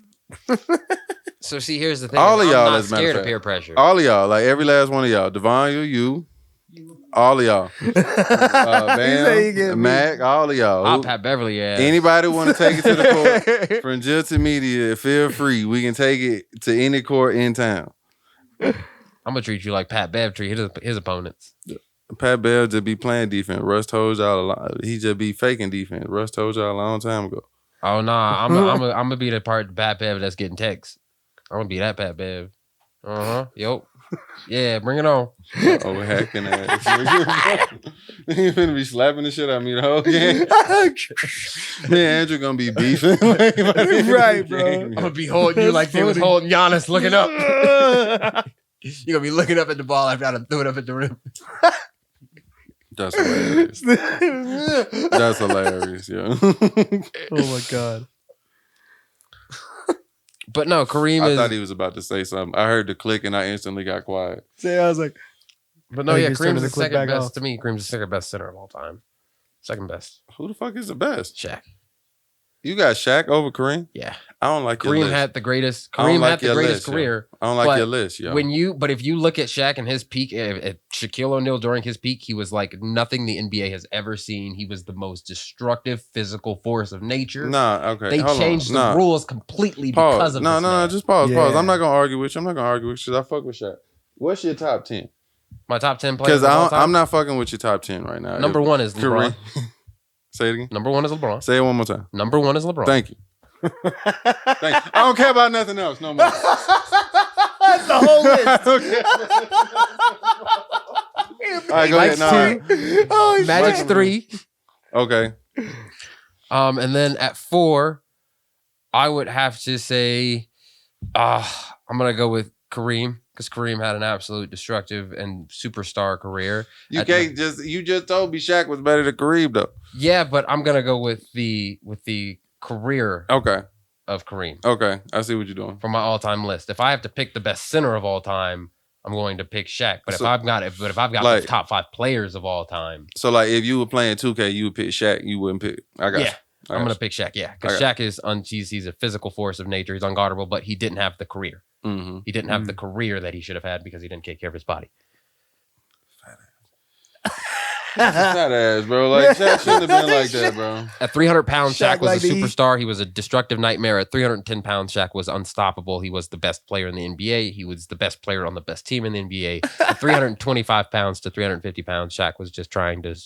So see, here's the thing. All of I'm y'all, not as a matter scared of of peer pressure. all of y'all, like every last one of y'all, Devon, you, all of y'all, Bam, Mac, all of y'all. I'll Pat Beverly, yeah. Anybody want to take it to the court from Jilted Media, feel free. We can take it to any court in town. I'm gonna treat you like Pat Bev treat his opponents. Pat Bell just be playing defense. Russ told y'all a lot. He just be faking defense. Russ told y'all a long time ago. Oh nah, I'm gonna be the part of Pat Bev that's getting texts. I'm gonna be that Pat Bev. Yup. Yeah, bring it on. Oh, hacking ass. You finna be slapping the shit out of me the whole game. Me and Andrew gonna be beefing. Right, bro. I'm gonna be holding you like they was holding Giannis looking up. You're gonna be looking up at the ball after I done threw it up at the rim. That's hilarious. That's hilarious, yo. Oh my god. But no, Kareem I is. thought he was about to say something. I heard the click and I instantly got quiet. See, I was like, But no, Oh, yeah, you're turning Kareem's the the clip second back best off. to me. Kareem's the second best center of all time. Second best. Who the fuck is the best? Shaq. You got Shaq over Kareem? Yeah. I don't like your Kareem list. had the greatest. I don't Kareem like had the your greatest list, yo. career. I don't like but your list, yo. But if you look at Shaq and his peak, at Shaquille O'Neal during his peak, he was like nothing the NBA has ever seen. He was the most destructive physical force of nature. Nah, okay. They hold changed on. the rules completely Pause. because of this. No, man. just pause. Yeah. I'm not gonna argue with you. Because I fuck with Shaq. What's your top 10? My top 10 players. Because of all time? I'm not fucking with your top 10 right now. Number one is LeBron. Say it again. Number one is LeBron. Say it one more time. Number one is LeBron. Thank you. Thank you. I don't care about nothing else no more. that's the whole list. All right, go ahead. Mike's No, Oh, Magic's shit. 3. okay. And then at 4, I would have to say, I'm gonna go with Kareem because Kareem had an absolute destructive and superstar career. You just told me Shaq was better than Kareem though. Yeah, but I'm gonna go with the career Okay. of Kareem Okay. I see what you're doing. for my all-time list. If I have to pick the best center of all time, I'm going to pick Shaq. But So- if I've got like- the top 5 players of all time, So like if you were playing 2K, you would pick Shaq, you wouldn't pick. I got yeah, you. I'm gonna pick Shaq. Yeah, because Shaq is he's a physical force of nature. He's unguardable, but he didn't have the career. Mm-hmm. He didn't have the career that he should have had because he didn't take care of his body. Fat ass, bro. Like Shaq shouldn't have been like that, bro. At 300 pounds, Shaq Shaq was like a to eat. superstar. He was a destructive nightmare. At 310 pounds, Shaq was unstoppable. He was the best player in the NBA. He was the best player on the best team in the NBA. At 325 pounds to 350 pounds, Shaq was just trying to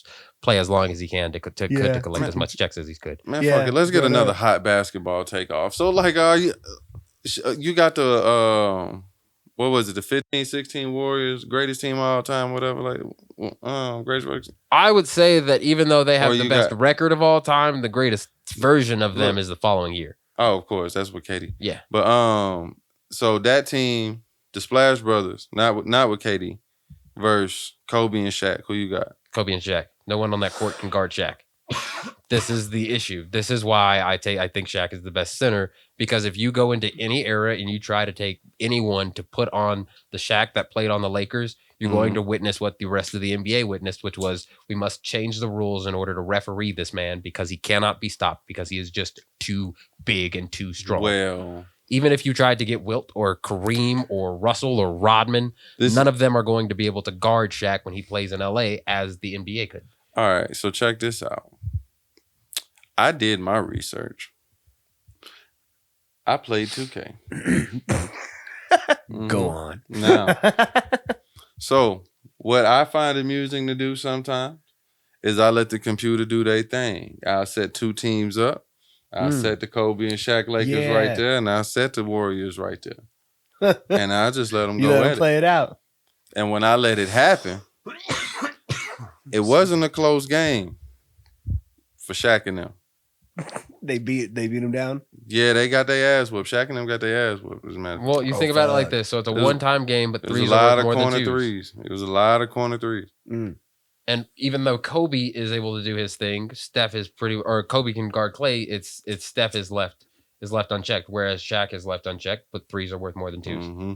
play as long as he can to collect as much checks as he could. Man, Yeah, fuck it. Let's get go another ahead. hot basketball takeoff. So like you got the what was it, the 15-16 Warriors, greatest team of all time, whatever, like greatest. I would say that even though they have Or the you best got- record of all time, the greatest version of them Look. is the following year. Oh, of course, that's what Katie. Yeah. But so that team, the Splash Brothers, not with Katie, versus Kobe and Shaq. Who you got? Kobe and Shaq. No one on that court can guard Shaq. This is the issue. This is why I think Shaq is the best center, because if you go into any era and you try to take anyone to put on the Shaq that played on the Lakers, you're going to witness what the rest of the NBA witnessed, which was we must change the rules in order to referee this man because he cannot be stopped because he is just too big and too strong. Well, even if you tried to get Wilt or Kareem or Russell or Rodman, none of them are going to be able to guard Shaq when he plays in LA as the NBA could. All right, so check this out. I did my research. I played 2K. Go on. Now, so what I find amusing to do sometimes is I let the computer do their thing. I'll set 2 teams up. I'll set the Kobe and Shaq Lakers right there, and I'll set the Warriors right there. And I'll just let them go let at them play it out. And when I let it happen, it wasn't a close game for Shaq and them. They beat him down. Yeah, they got their ass whooped. Shaq and them got their ass whooped. Well, you think about it like this. So it's a one-time game, but threes are are worth more corner than twos. threes. It was a lot of corner threes. And even though Kobe is able to do his thing, Kobe can guard Clay. It's Steph is left unchecked, whereas Shaq is left unchecked, but threes are worth more than twos. Mm-hmm.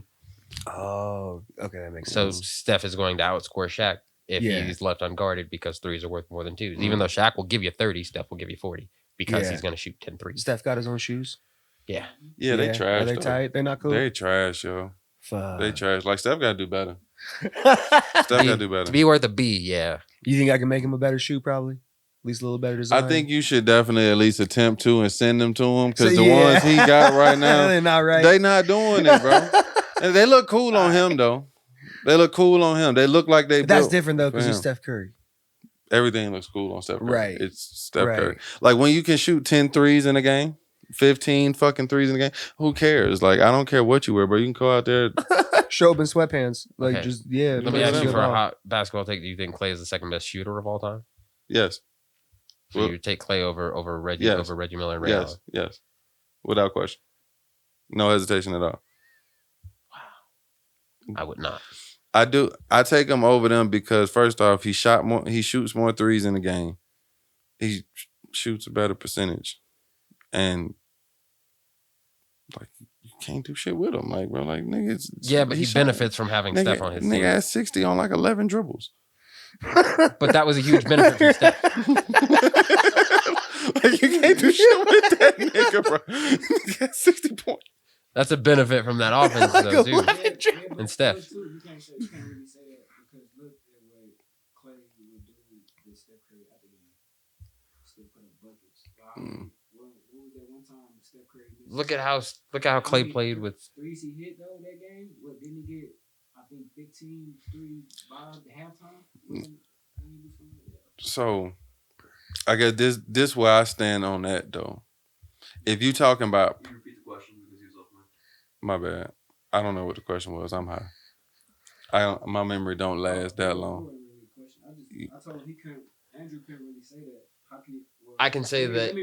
Oh, okay, that makes So sense. Steph is going to outscore Shaq if he's left unguarded because threes are worth more than twos. Even though Shaq will give you 30, Steph will give you 40 because he's going to shoot 10 threes. Steph got his own shoes. Yeah. Yeah, they trash. Are they tight? They're not cool. They trash, yo. Fuck. They trash. Like Steph got to do better. Steph got to do better. To be worth a B, yeah. You think I can make him a better shoe? Probably, at least a little better design. I think you should definitely at least attempt to and send them to him because the ones he got right now, they're not right. They not doing it, bro. And they look cool on him though. They look cool on him. They look like they. But that's built different though because for he's him. Steph Curry. Everything looks cool on Steph Curry. Right. It's Steph Right. Curry. Like when you can shoot 10 threes in a game, 15 fucking threes in a game, who cares? Like, I don't care what you wear, bro. You can go out there. Show up in sweatpants. Like, Okay. just, Let me play ask you it for a off. hot basketball take. Do you think Clay is the second best shooter of all time? Yes. So Well, you take Clay over Reggie Yes. Miller and Ray Yes. Allen? Yes. Without question. No hesitation at all. I would not. I take him over them because first off, he shoots more threes in the game. He shoots a better percentage. And like you can't do shit with him. Like, bro, like niggas. Yeah, but he benefits from having Steph on his team. Nigga had 60 on like 11 dribbles. But that was a huge benefit from Steph. Like you can't do shit with that nigga, bro. Nigga had 60 points. That's a benefit from that offense, though, too. And Steph. You can't really say that because look at what Clay would do with Steph Curry at the game. Still put up buckets. What was that one time Steph Curry missed? Look at how Clay played with. Threes he hit though that game. What didn't he get? I think 15 threes by the halftime. So I guess this where I stand on that though. If you talking about Can you repeat the question because he was off mic? my bad. I don't know what the question was. I'm high. My memory don't last that long. I told him Andrew couldn't really say that. How can I can say that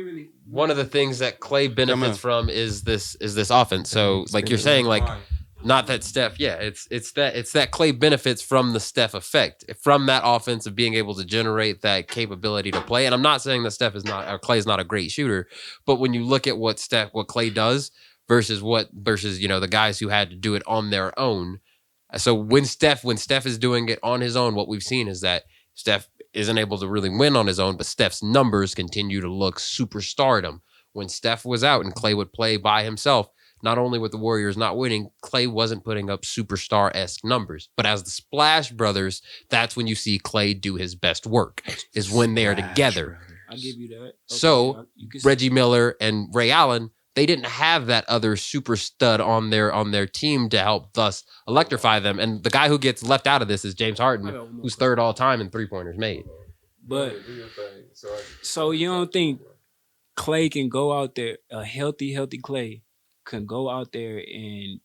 one of the things that Clay benefits from is this offense. So, like you're saying, like not that Steph, it's that Clay benefits from the Steph effect, from that offense of being able to generate that capability to play. And I'm not saying that Clay's not a great shooter, but when you look at what Clay does versus the guys who had to do it on their own. So when Steph is doing it on his own, what we've seen is that Steph isn't able to really win on his own, but Steph's numbers continue to look superstardom. When Steph was out and Clay would play by himself, not only with the Warriors not winning, Clay wasn't putting up superstar-esque numbers. But as the Splash Brothers, that's when you see Clay do his best work, is when they're together. I'll give you that. Okay, So Reggie Miller and Ray Allen, they didn't have that other super stud on their team to help thus electrify them. And the guy who gets left out of this is James Harden, who's third all time in three-pointers made. But so you don't think Clay can go out there, a healthy Clay can go out there and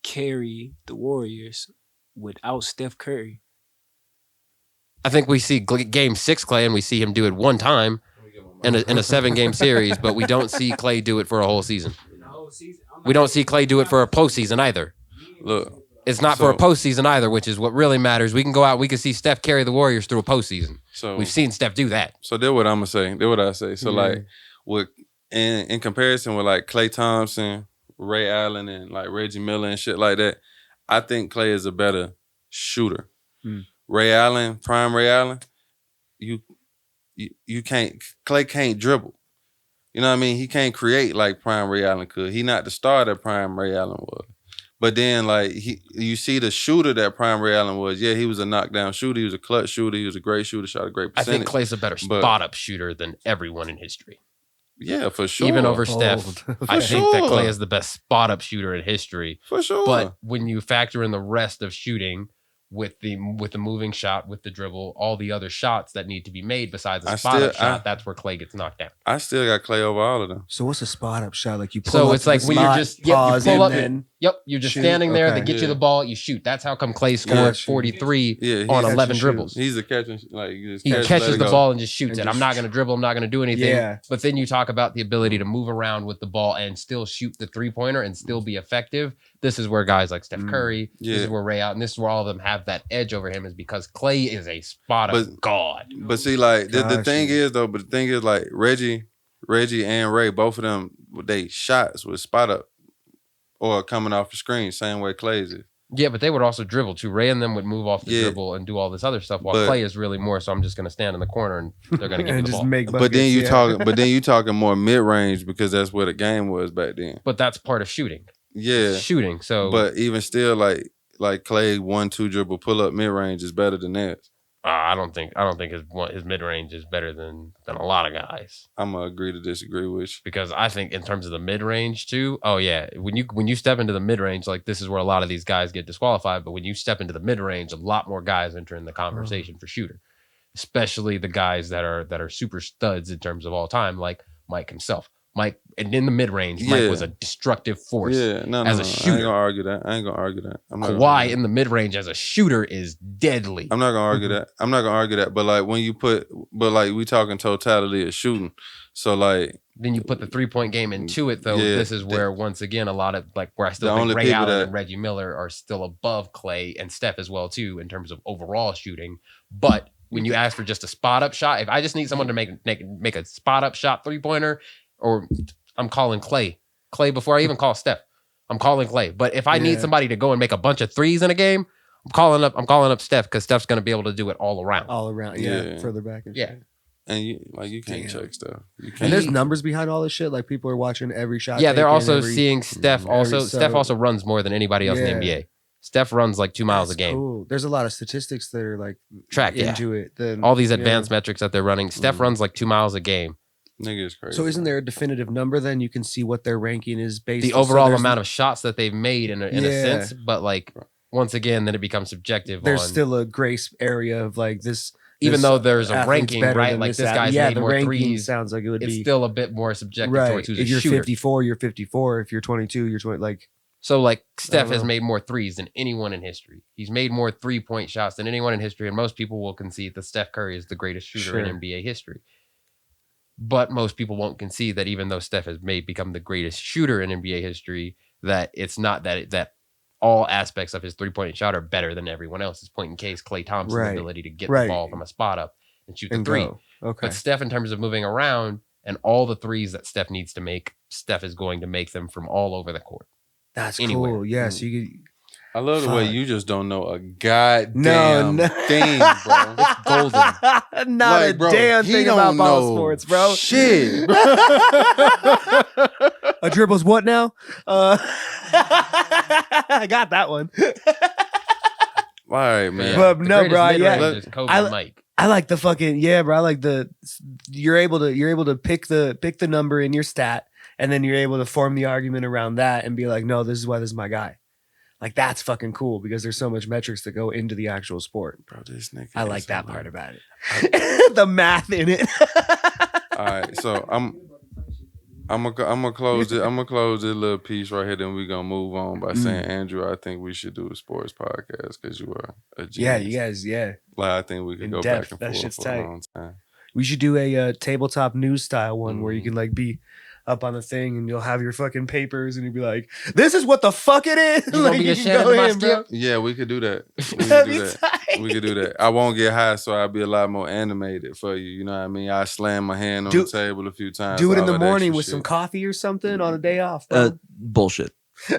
carry the Warriors without Steph Curry? I think we see Game 6 Clay, and we see him do it one time in a 7-game series, but we don't see Clay do it for a whole season. We don't see Clay do it for a postseason either. Look, It's not for a postseason either, which is what really matters. We can go out, we can see Steph carry the Warriors through a postseason. So we've seen Steph do that. So that's what I'm gonna say. That's what I say. So like with in comparison with like Klay Thompson, Ray Allen, and like Reggie Miller and shit like that, I think Klay is a better shooter. Ray Allen, prime Ray Allen, you can't. Klay can't dribble. You know what I mean? He can't create like prime Ray Allen could. He not the star that prime Ray Allen was. But then, like, you see the shooter that prime Ray Allen was. Yeah, he was a knockdown shooter. He was a clutch shooter. He was a great shooter. Shot a great percentage. I think Klay's a better spot-up shooter than everyone in history. Yeah, for sure. Even over Steph. I think that Klay is the best spot-up shooter in history. For sure. But when you factor in the rest of shooting with the moving shot, with the dribble, all the other shots that need to be made besides a spot-up shot, that's where Klay gets knocked down. I still got Klay over all of them. So what's a spot-up shot? Like you pull so up it's like when spot, you're just you pull up and you're just standing there. They get you the ball, you shoot. That's how come Klay scored 43 on 11 dribbles. He's a catcher. Like he catches the ball and just shoots it. I'm not going to dribble. I'm not going to do anything. Yeah. But then you talk about the ability to move around with the ball and still shoot the three-pointer and still be effective. This is where guys like Steph Curry, this is where Ray Allen, this is where all of them have that edge over him, is because Klay is a spot-up god. But see, like the thing is like Reggie and Ray, both of them, they shots with spot-up or coming off the screen, same way Klay's is. Yeah, but they would also dribble too. Ray and them would move off the dribble and do all this other stuff, while Klay is really more, so I'm just going to stand in the corner and they're going to give me the ball. Buckets, but then you talking more mid-range, because that's where the game was back then. But that's part of shooting. Yeah. Shooting, so. But even still, like Klay 1-2 dribble pull-up mid-range is better than that. I don't think his mid range is better than a lot of guys. I'm gonna agree to disagree with you, because I think in terms of the mid range too. Oh yeah, when you step into the mid range, like this is where a lot of these guys get disqualified. But when you step into the mid range, a lot more guys enter in the conversation for shooter, especially the guys that are super studs in terms of all time, like Mike himself. Mike, and in the mid range, Mike was a destructive force. As a shooter. I ain't gonna argue that. Kawhi in the mid range as a shooter is deadly. I'm not gonna argue that. But like we talking totality of shooting. So like then you put the 3-point game into it though. This is where once again a lot of like where I still think Ray Allen and Reggie Miller are still above Klay and Steph as well too in terms of overall shooting. But when you ask for just a spot up shot, if I just need someone to make a spot up shot 3-pointer. Or I'm calling Klay before I even call Steph. I'm calling Klay. But if I need somebody to go and make a bunch of threes in a game, I'm calling up Steph, because Steph's going to be able to do it all around. Further back. And shit. And you can't check stuff. And there's numbers behind all this shit. Like people are watching every shot. Yeah, they're also seeing Steph. Steph also runs more than anybody else in the NBA. Steph runs like 2 miles a game. Cool. There's a lot of statistics that are like tracked into it. All these advanced metrics that they're running. Steph runs like 2 miles a game. Nigga is crazy. So isn't there a definitive number then? You can see what their ranking is based the overall amount of shots that they've made in a sense, but like once again, then it becomes subjective. There's still a grace area of like this. Even though there's a ranking, right? Like this guy's made the more ranking threes. Sounds like it would be still a bit more subjective towards who's if you're shooter. 54, you're 54. If you're 22, you're 20. Like so, like Steph has made more threes than anyone in history. He's made more 3-point shots than anyone in history, and most people will concede that Steph Curry is the greatest shooter in NBA history. But most people won't concede that even though Steph has become the greatest shooter in NBA history, that it's not that all aspects of his 3-point shot are better than everyone else's. Point in case, Klay Thompson's ability to get the ball from a spot up and shoot the three. Okay. But Steph, in terms of moving around and all the threes that Steph needs to make, Steph is going to make them from all over the court. That's anywhere. Cool. Yeah, so you could... I love the way you just don't know a goddamn thing, bro. It's golden. Not a damn thing about ball sports, bro. Shit. A dribble's what now? I got that one. All right, man. But no, bro. I like the fucking bro. I like the you're able to pick the number in your stat, and then you're able to form the argument around that and be like, no, this is why this is my guy. Like that's fucking cool because there's so much metrics that go into the actual sport. Bro, this nigga. I like that part about it. The math in it. All right, so I'm gonna close it. I'm gonna close this little piece right here. Then we're gonna move on by saying, Andrew, I think we should do a sports podcast because you are a genius. Yeah, you guys. Yeah, like I think we could go back and forth for a long time. We should do a tabletop news style one where you can like be up on the thing, and you'll have your fucking papers, and you'll be like, "This is what the fuck it is." You gonna be the Shannon of my skip? Yeah, we could do that. We could That'd do be that. tight. We could do that. I won't get high, so I'll be a lot more animated for you. You know what I mean? I slam my hand on the table a few times. Do it in all the that morning extra with shit. some coffee or something on a day off. Bro. Bullshit. You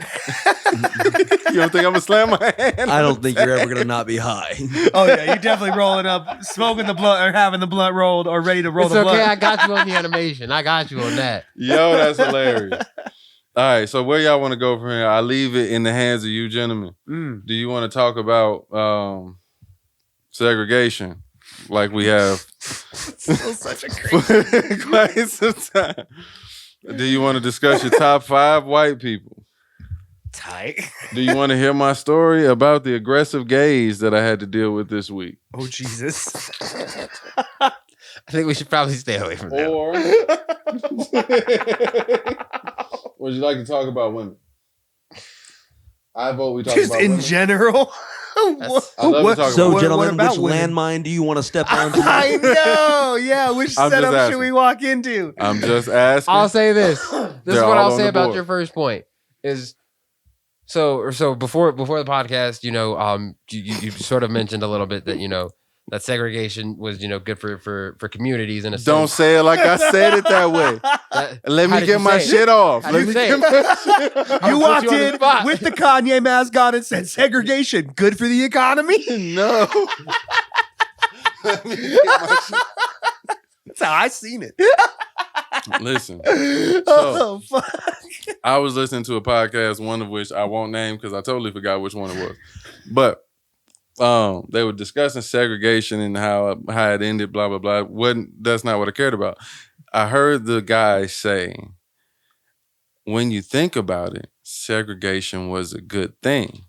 don't think I'm gonna slam my hand? I don't think you're ever gonna not be high. Oh yeah, you're definitely rolling up, smoking the blunt, or having the blunt rolled, or ready to roll It's the okay. blunt. I got you on the animation. I got you on that. Yo, that's hilarious. All right, so where y'all want to go from here? I leave it in the hands of you gentlemen. Do you want to talk about segregation like we have Such a great. quite some time? Do you want to discuss your top 5 white people? Tight. Do you want to hear my story about the aggressive gays that I had to deal with this week? Oh Jesus. I think we should probably stay away from that. Or would you like to talk about women? I vote we talk Just about in women. general. That's- I love to talk So, about gentlemen, what about which women? landmine do you want to step on? I know. Yeah. Which I'm just setup should asking. we walk into? I'm just asking. I'll say this. This is They're what all I'll on say the about board. your first point. Is so before the podcast, you sort of mentioned a little bit that that segregation was good for communities in a Don't sense. say it like I said it that way. Let How me did get you my say it? shit off. How'd Let you me say get it? my shit off. You put walked you on the in spot. with the Kanye mask on and said segregation good for the economy. No. Let me get my shit. That's how I seen it. Listen, Oh fuck. I was listening to a podcast, one of which I won't name because I totally forgot which one it was. But they were discussing segregation and how it ended, blah, blah, blah. That's not what I cared about. I heard the guy say, when you think about it, segregation was a good thing.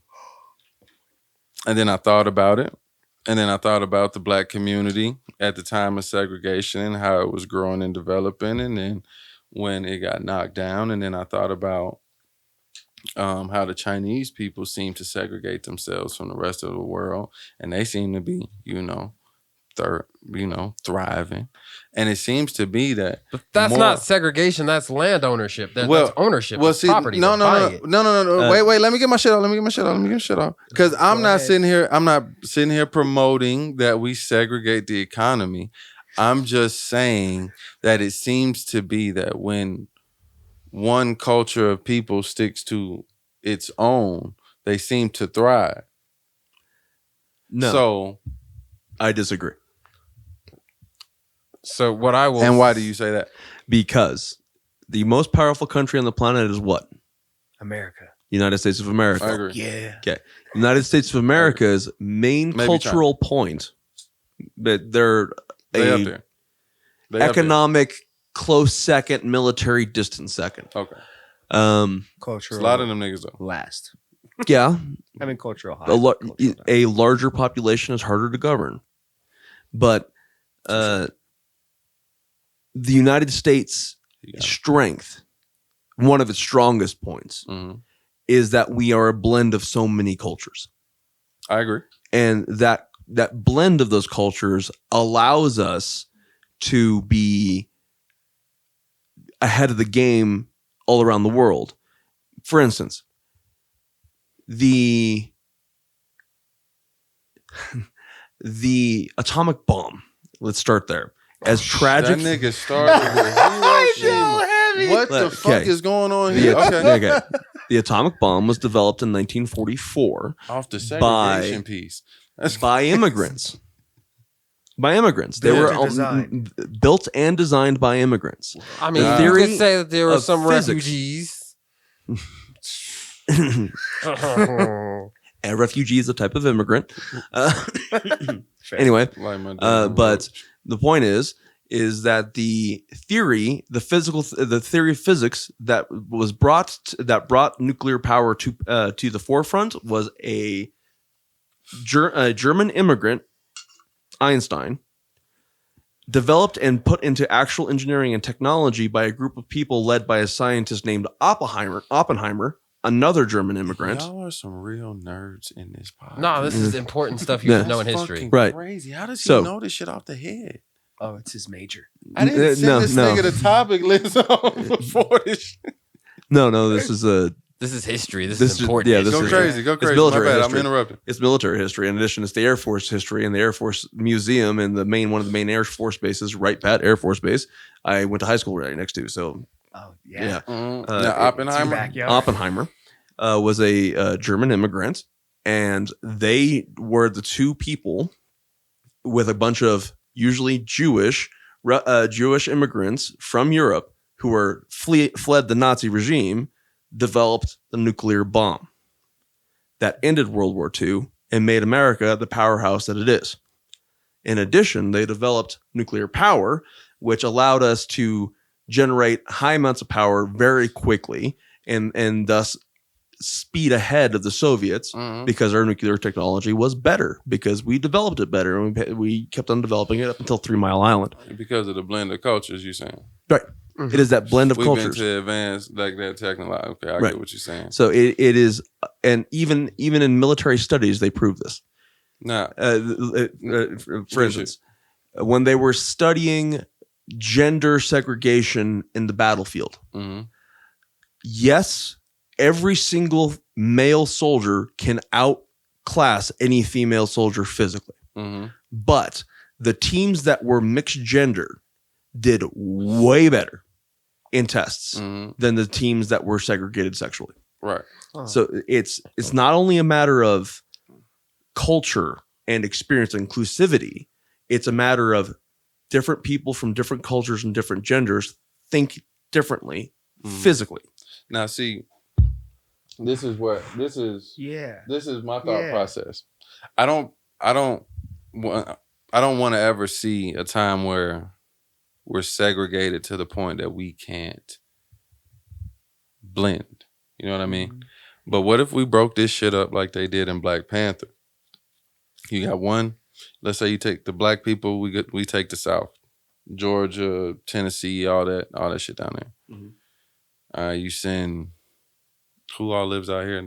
And then I thought about it. And then I thought about the black community at the time of segregation and how it was growing and developing. And then when it got knocked down, and then I thought about how the Chinese people seem to segregate themselves from the rest of the world. And they seem to be, thriving. And it seems to be that. But that's more- not segregation. That's land ownership. That's ownership. Well, That's see, property. no. Buying it. Wait. Let me get my shit off. Because I'm not sitting here promoting that we segregate the economy. I'm just saying that it seems to be that when one culture of people sticks to its own, they seem to thrive. No, So, I disagree. So what I will and why do you say that? Because the most powerful country on the planet is what? America. United States of America. I agree. Yeah. Okay. United States of America's main Maybe cultural point that they're They up a there. They up there. economic close second, military distant second. Okay. Cultural. A lot of them niggas though. last. Yeah, I mean cultural high. cultural down. a larger population is harder to govern, but the United States' strength, one of its strongest points, Mhm. is that we are a blend of so many cultures, I agree. and that blend of those cultures allows us to be ahead of the game all around the world. For instance, the atomic bomb. Let's start there. As tragic, That nigga started with Hiroshima. heavy. What the Okay. fuck is going on the, here? Okay. the atomic bomb was developed in 1944 Off the segregation piece. That's by immigrants. By immigrants, they Built were and designed. built and designed by immigrants. I mean, The you theory could say that there were of some physics. refugees. A refugee is a type of immigrant. Anyway, like my damn but roach. the point is that the theory of physics that brought nuclear power to the forefront was a German immigrant, Einstein, developed and put into actual engineering and technology by a group of people led by a scientist named Oppenheimer, another German immigrant. Y'all are some real nerds in this podcast. No, this is important stuff you Yeah. should know in That's history. fucking Right. Crazy. How does he So- know this shit off the head? Oh, it's his major. I didn't send this nigga the topic list on before this shit. No, this is This is history. This This is is- important. yeah, this Go is- crazy. Go crazy. military My bad. history. I'm interrupting. it's military history. In addition, it's the Air Force history and the Air Force Museum and one of the main Air Force bases, Wright Pat Air Force Base. I went to high school right next to. So Oh yeah, Now, it- Oppenheimer. backyard. Oppenheimer was a German immigrant, and they were the two people with a bunch of usually Jewish immigrants from Europe who were fled the Nazi regime, developed the nuclear bomb that ended World War II and made America the powerhouse that it is. In addition, they developed nuclear power, which allowed us to generate high amounts of power very quickly and thus speed ahead of the Soviets because our nuclear technology was better because we developed it better and we kept on developing it up until 3 Mile Island. Because of the blend of cultures, you saying? Right. It is that blend of We've cultures. been to advance like that technology. Okay, I Right. get what you're saying. So it is, and even in military studies, they prove this. Now, For instance, when they were studying gender segregation in the battlefield, yes, every single male soldier can outclass any female soldier physically. But the teams that were mixed gender did way better in tests than the teams that were segregated sexually. right. So it's not only a matter of culture and experience and inclusivity. It's a matter of different people from different cultures and different genders think differently physically. Now, see, this is Yeah. this is my thought Yeah. process. I don't want to ever see a time where we're segregated to the point that we can't blend. You know what I mean? But what if we broke this shit up like they did in Black Panther? You got one. Let's say you take the black people. We take the South, Georgia, Tennessee, all that shit down there. You send who all lives out here?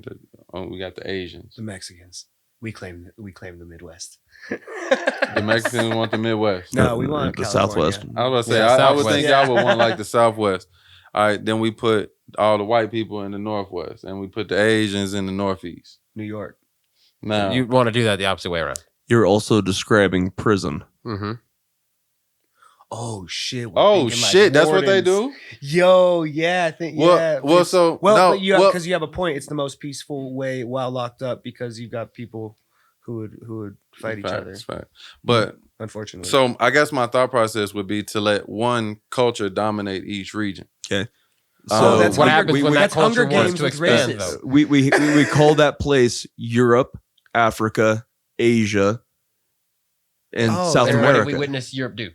We got the Asians. The Mexicans. We claim the Midwest. The Mexicans want the Midwest. No, we want the California. Southwest. I was about to say, Yeah, I would Southwest. think y'all would want like the Southwest. All right, then we put all the white people in the Northwest, and we put the Asians in the Northeast. New York. Now, You want to do that the opposite way around. You're also describing prison. Oh shit. oh shit, that's what they do. Yo, yeah, I think yeah. Well, it's- so well, no, but because you have a point. It's the most peaceful way while locked up because you've got people who would fight each other. Right. But Unfortunately. so I guess my thought process would be to let one culture dominate each region. Okay. So that's what Hunger- happens when that that's Hunger culture wants Games to with expand, races. though? We call that place Europe, Africa, Asia, and Oh, South And what did America. we witness Europe do?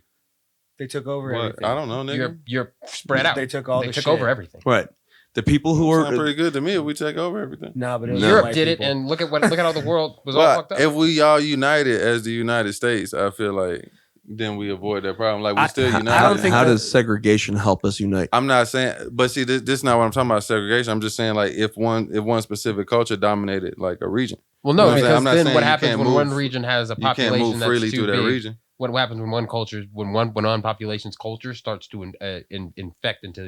They took over What? everything. I don't know, nigga. Europe spread out. They took all They the took shit. over everything. Right. The people who Sound are pretty good to me if we take over everything. No, but it was No. Europe white did people. it, and look at how the world was all But fucked up. if we all united as the United States, I feel like then we avoid that problem. Like we still united. I don't think how that- does segregation help us unite? I'm not saying, but see, this is not what I'm talking about. Segregation. I'm just saying, like, if one specific culture dominated like a region, Well, no, You know what I'm saying? because I'm not then saying what you happens can't when move- one region has a you can't population move freely that's too through that big? region. What happens when one culture, when one population's culture starts to infect into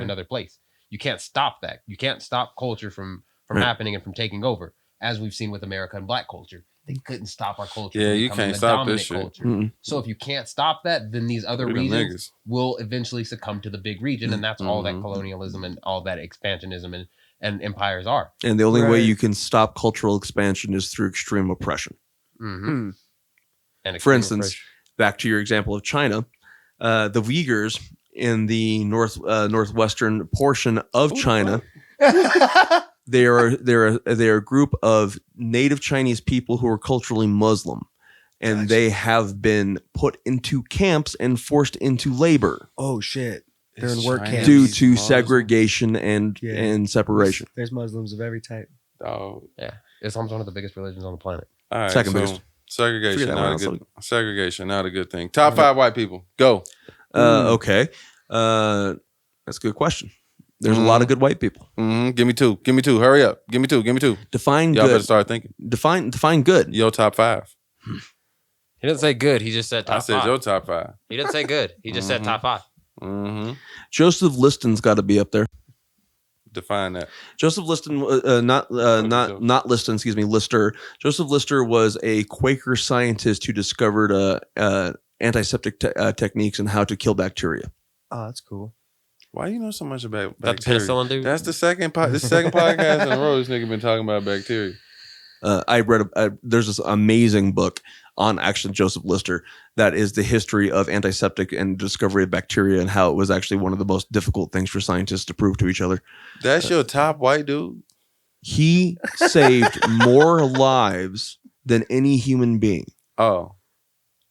another place? You can't stop that. You can't stop culture from Right. happening and from taking over, as we've seen with America and Black culture. They couldn't stop our culture. Yeah, from you becoming can't the stop dominant this shit. culture. Mm-mm. So if you can't stop that, then these other We them regions niggas. will eventually succumb to the big region, and that's all that Mhm. colonialism and all that expansionism and empires are. And the only way Right. you can stop cultural expansion is through extreme oppression. Mm-hmm. And For extreme instance, oppression. back to your example of China, the Uyghurs in the northwestern portion of China, they are a group of native Chinese people who are culturally Muslim, and Gotcha. they have been put into camps and forced into labor Oh shit. They're in It's work Chinese camps. due to Muslim. segregation and Yeah. and separation. There's Muslims of every type. Dog. Islam's one of the biggest religions on the planet. All right, Second so biggest. segregation, Figure that not one a out. good segregation, not a good thing. Top 5 white people. Go. Okay, that's a good question. There's a lot of good white people. Give me two. Give me two. Hurry up. Give me two. Give me two. Define Y'all better good. start thinking. Define good. Your top 5. He didn't say good. He just said top I said five. your top 5. He didn't say good. He just said top 5. Mm-hmm. Joseph Liston's got to be up there. Define that. Joseph Liston, not Liston, excuse me, Lister. Joseph Lister was a Quaker scientist who discovered antiseptic techniques and how to kill bacteria. Oh, that's cool. Why you know so much about That bacteria? penicillin dude? That's the second podcast in a row this nigga been talking about bacteria. I read there's this amazing book on actually Joseph Lister that is the history of antiseptic and discovery of bacteria and how it was actually one of the most difficult things for scientists to prove to each other. That's your top white dude? He saved more lives than any human being. Oh.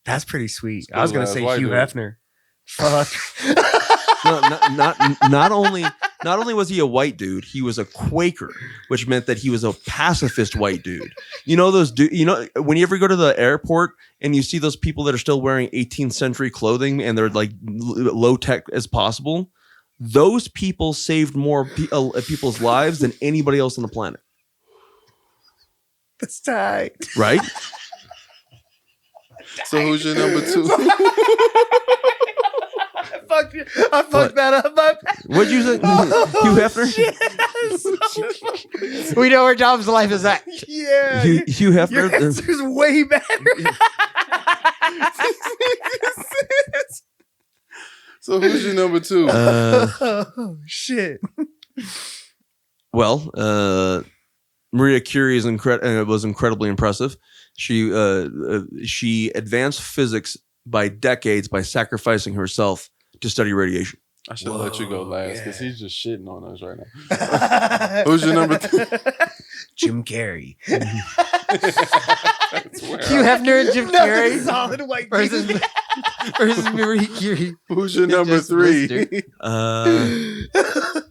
That's pretty sweet. Still I was gonna last say white Hugh dude. Hefner. Fuck. No, not only was he a white dude, he was a Quaker, which meant that he was a pacifist white dude. You know when you ever go to the airport and you see those people that are still wearing 18th century clothing and they're like low tech as possible, those people saved more people's lives than anybody else on the planet. That's tight. Right? So who's your number 2? I fucked that up. What'd you say? Hugh Hefner? We know where Job's life is at. Yeah. Hugh Hefner? Your answer's way better. So who's your number 2? Oh, shit. Well, Maria Curie was incredibly impressive. She advanced physics by decades by sacrificing herself to study radiation. I should have let you go last because he's just shitting on us right now. Who's your number 2? Jim Carrey. Hugh Hefner and Jim Carrey Solid white versus Marie Curie. Who's your number 3?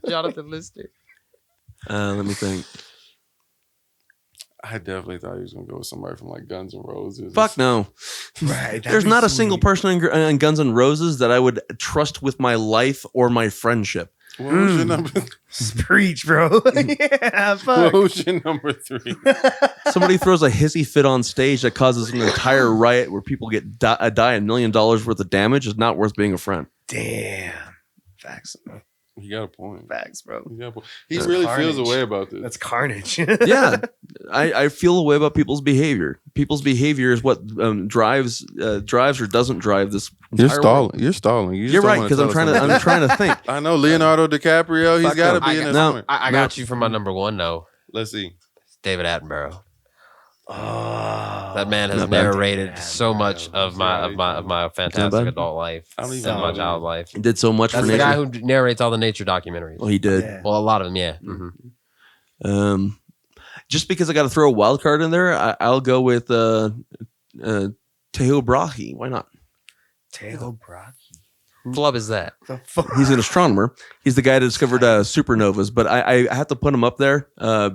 Jonathan Lister. Let me think. I definitely thought he was gonna go with somebody from like Guns N' Roses. Fuck no. Right. There's not a single person in Guns N' Roses that I would trust with my life or my friendship. What was your number? Preach, bro. Yeah, fuck. What was your number 3? Somebody throws a hissy fit on stage that causes an entire riot where people get die $1 million worth of damage is not worth being a friend. Damn. Facts. You got a point. Facts, bro. He That's really carnage. feels a way about this. That's carnage. Yeah, I feel a way about people's behavior. People's behavior is what drives or doesn't drive this. You're entire stalling. world. You're stalling. You're right because I'm trying to think. I know Leonardo DiCaprio. He's Fuck got to no. be in this No. point. I got you for my number 1, though. Let's see. It's David Attenborough. Oh, That man has Not bad. narrated so much of my fantastic bad. adult life I don't even and know my him. child life. He did so much That's for the nature. guy who narrates all the nature documentaries. Well, he did. yeah. Well, a lot of them, yeah. Mm-hmm. Just because I got to throw a wild card in there, I'll go with Tycho Brahe. Why not? Tycho Brahe. Who flub is that? The fuck? He's an astronomer. He's the guy that discovered supernovas. But I have to put him up there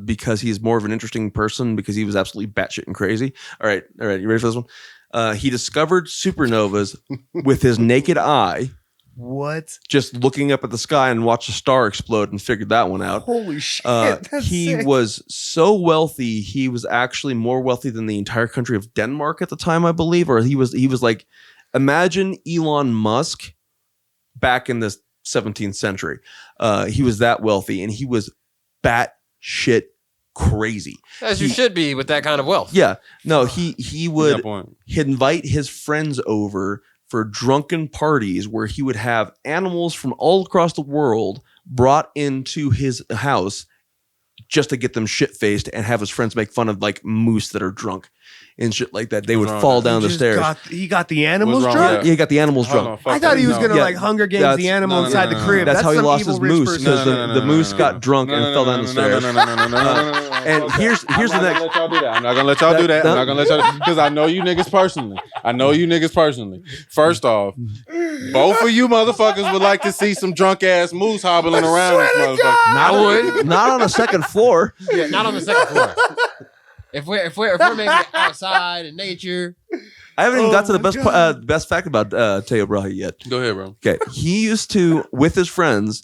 because he's more of an interesting person because he was absolutely batshit and crazy. All right. You ready for this one? He discovered supernovas with his naked eye, What? just looking up at the sky and watched a star explode and figured that one out. Holy shit. That's He sick. was so wealthy. He was actually more wealthy than the entire country of Denmark at the time, I believe. Or he was like, imagine Elon Musk back in the 17th century. He was that wealthy and he was batshit crazy. As you should be with that kind of wealth. Yeah. No, he would That point. he'd invite his friends over for drunken parties where he would have animals from all across the world brought into his house just to get them shit-faced and have his friends make fun of like moose that are drunk and shit like that. They would What's wrong fall with that? down the Just stairs. He got the animals What's wrong with drunk? Yeah, he got the animals Hold drunk. on, fuck I thought he was that. gonna Yeah. like Hunger Games That's- the animal no, no, inside no, the no, crib. no. That's how he some lost evil his rich moose person. because the moose got drunk and fell down the stairs. And here's the next. Let y'all do that. I'm not gonna let y'all do that. I'm not gonna let y'all because I know you niggas personally. First off, both of you motherfuckers would like to see some drunk ass moose hobbling around this motherfucker. Not on a second floor. Yeah, not on the second floor. If we're maybe outside in nature. I haven't even got to the best fact about Tycho Brahe yet. Go ahead, bro. Okay, he used to, with his friends,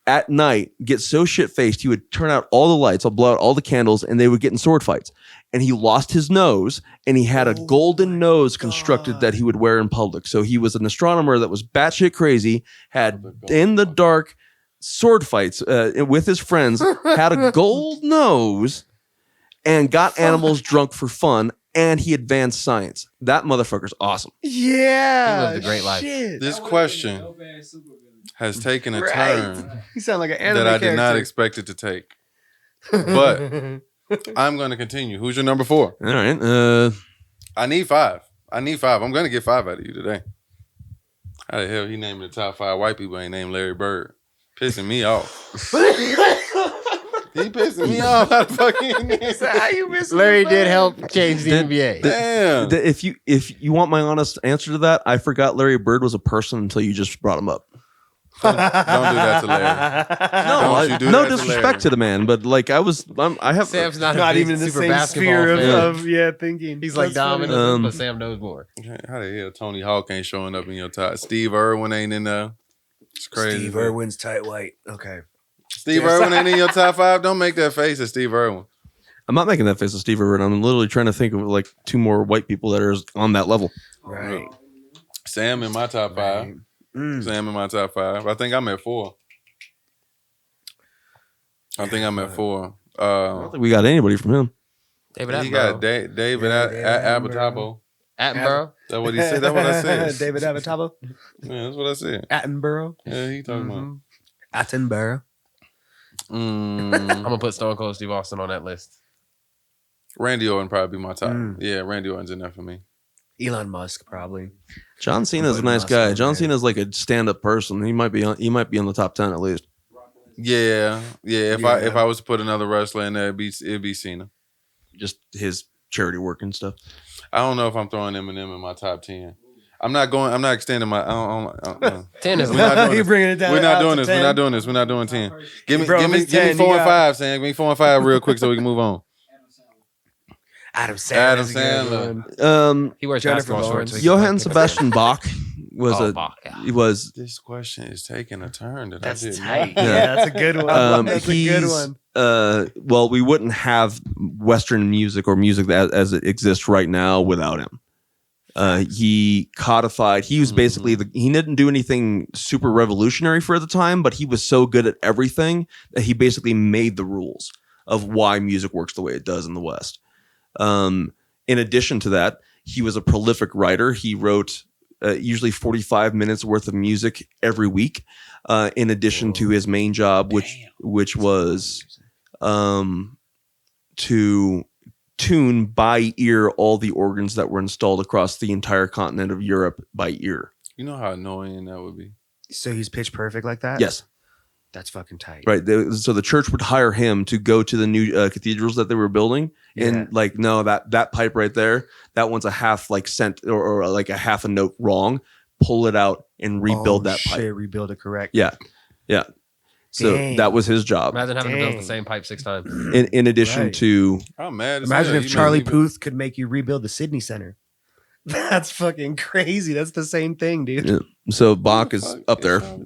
at night, get so shit-faced, he would turn out all the lights, blow out all the candles, and they would get in sword fights. and he lost his nose, and he had a golden nose constructed that he would wear in public. So he was an astronomer that was batshit crazy, had in the dark sword fights with his friends, had a gold nose, and got animals drunk for fun, and he advanced science. That motherfucker's awesome. Yeah. He lived a great life. Shit. This question has taken a Right. turn You sound like an anime that I did not character. expect it to take. But I'm going to continue. Who's your number 4? All right. I need 5. I'm going to get 5 out of you today. How the hell he named the top 5 white people ain't named Larry Bird? Pissing me off. He pissing me off. How the fuck How you missing Larry the did bag? help change the NBA. Damn. If you want my honest answer to that, I forgot Larry Bird was a person until you just brought him up. Don't do that to Larry. Don't you do No that to disrespect Larry. to the man, but like I have Sam's not, Not a big even in the super same basketball sphere fan. of thinking. He's like That's funny. dominant, but Sam knows more. How the hell Tony Hawk ain't showing up in your top? Steve Irwin ain't in there. It's crazy. Steve man. Irwin's tight white. Okay. Steve Irwin ain't in your top 5. Don't make that face at Steve Irwin. I'm not making that face of Steve Irwin. I'm literally trying to think of like 2 more white people that are on that level. Right. Sam in my top 5. Sam in my top 5. I think I'm at 4. I think I'm at 4. I don't think we got anybody from him. David He Attenborough. got David Abatabo. Attenborough. That's what he said. That's what I said. David Avatabo. Yeah, that's what I said. Attenborough. Yeah, he talking about. Attenborough. I'm gonna put Stone Cold Steve Austin on that list. Randy Orton probably be my top. Yeah, Randy Orton's in there for me. Elon Musk, probably. John Cena's a nice guy. John Cena's like a stand-up person. He might be on the top 10 at least. Yeah. If I was to put another wrestler in there, it'd be Cena. Just his charity work and stuff. I don't know if I'm throwing Eminem in my top 10. I'm not extending my. I don't. 10 is We're not doing You're this. bringing it down. We're not out doing to this. 10. We're not doing this. We're not doing 10. Give me, Bro, give me, if it's give me 10, 4 you and got- 5, Sam. Give me 4 and 5 real quick so we can move on. Adam Sandler. Adam is a good Sandler. one. He wears Jennifer basketball Lawrence. shorts. so he can Johann pick up- Sebastian Bach was Oh, a Bach, yeah. he was This question is taking a turn that That's I did tight. not. Yeah, that's a good one. That's a good one. well, we wouldn't have Western music or music as it exists right now without him. He codified. He was basically he didn't do anything super revolutionary for the time, but he was so good at everything that he basically made the rules of why music works the way it does in the West. In addition to that, he was a prolific writer. He wrote usually 45 minutes worth of music every week, in addition to his main job, which was to tune by ear all the organs that were installed across the entire continent of Europe by ear. You know how annoying that would be. So he's pitch perfect like that? Yes. That's fucking tight. Right. So the church would hire him to go to the new cathedrals that they were building. And like, no, that pipe right there, that one's a half like cent or like a half a note wrong. Pull it out and rebuild that pipe. Rebuild it correct. Yeah. Yeah. So Dang. that was his job. Imagine having to build Dang. the same pipe 6 times. In addition Right. to I'm mad. As Imagine hell. if You Charlie made me- Puth could make you rebuild the Sydney Center. That's fucking crazy. That's the same thing, dude. Yeah. So Bach is Fuck, up there. it's Charlie-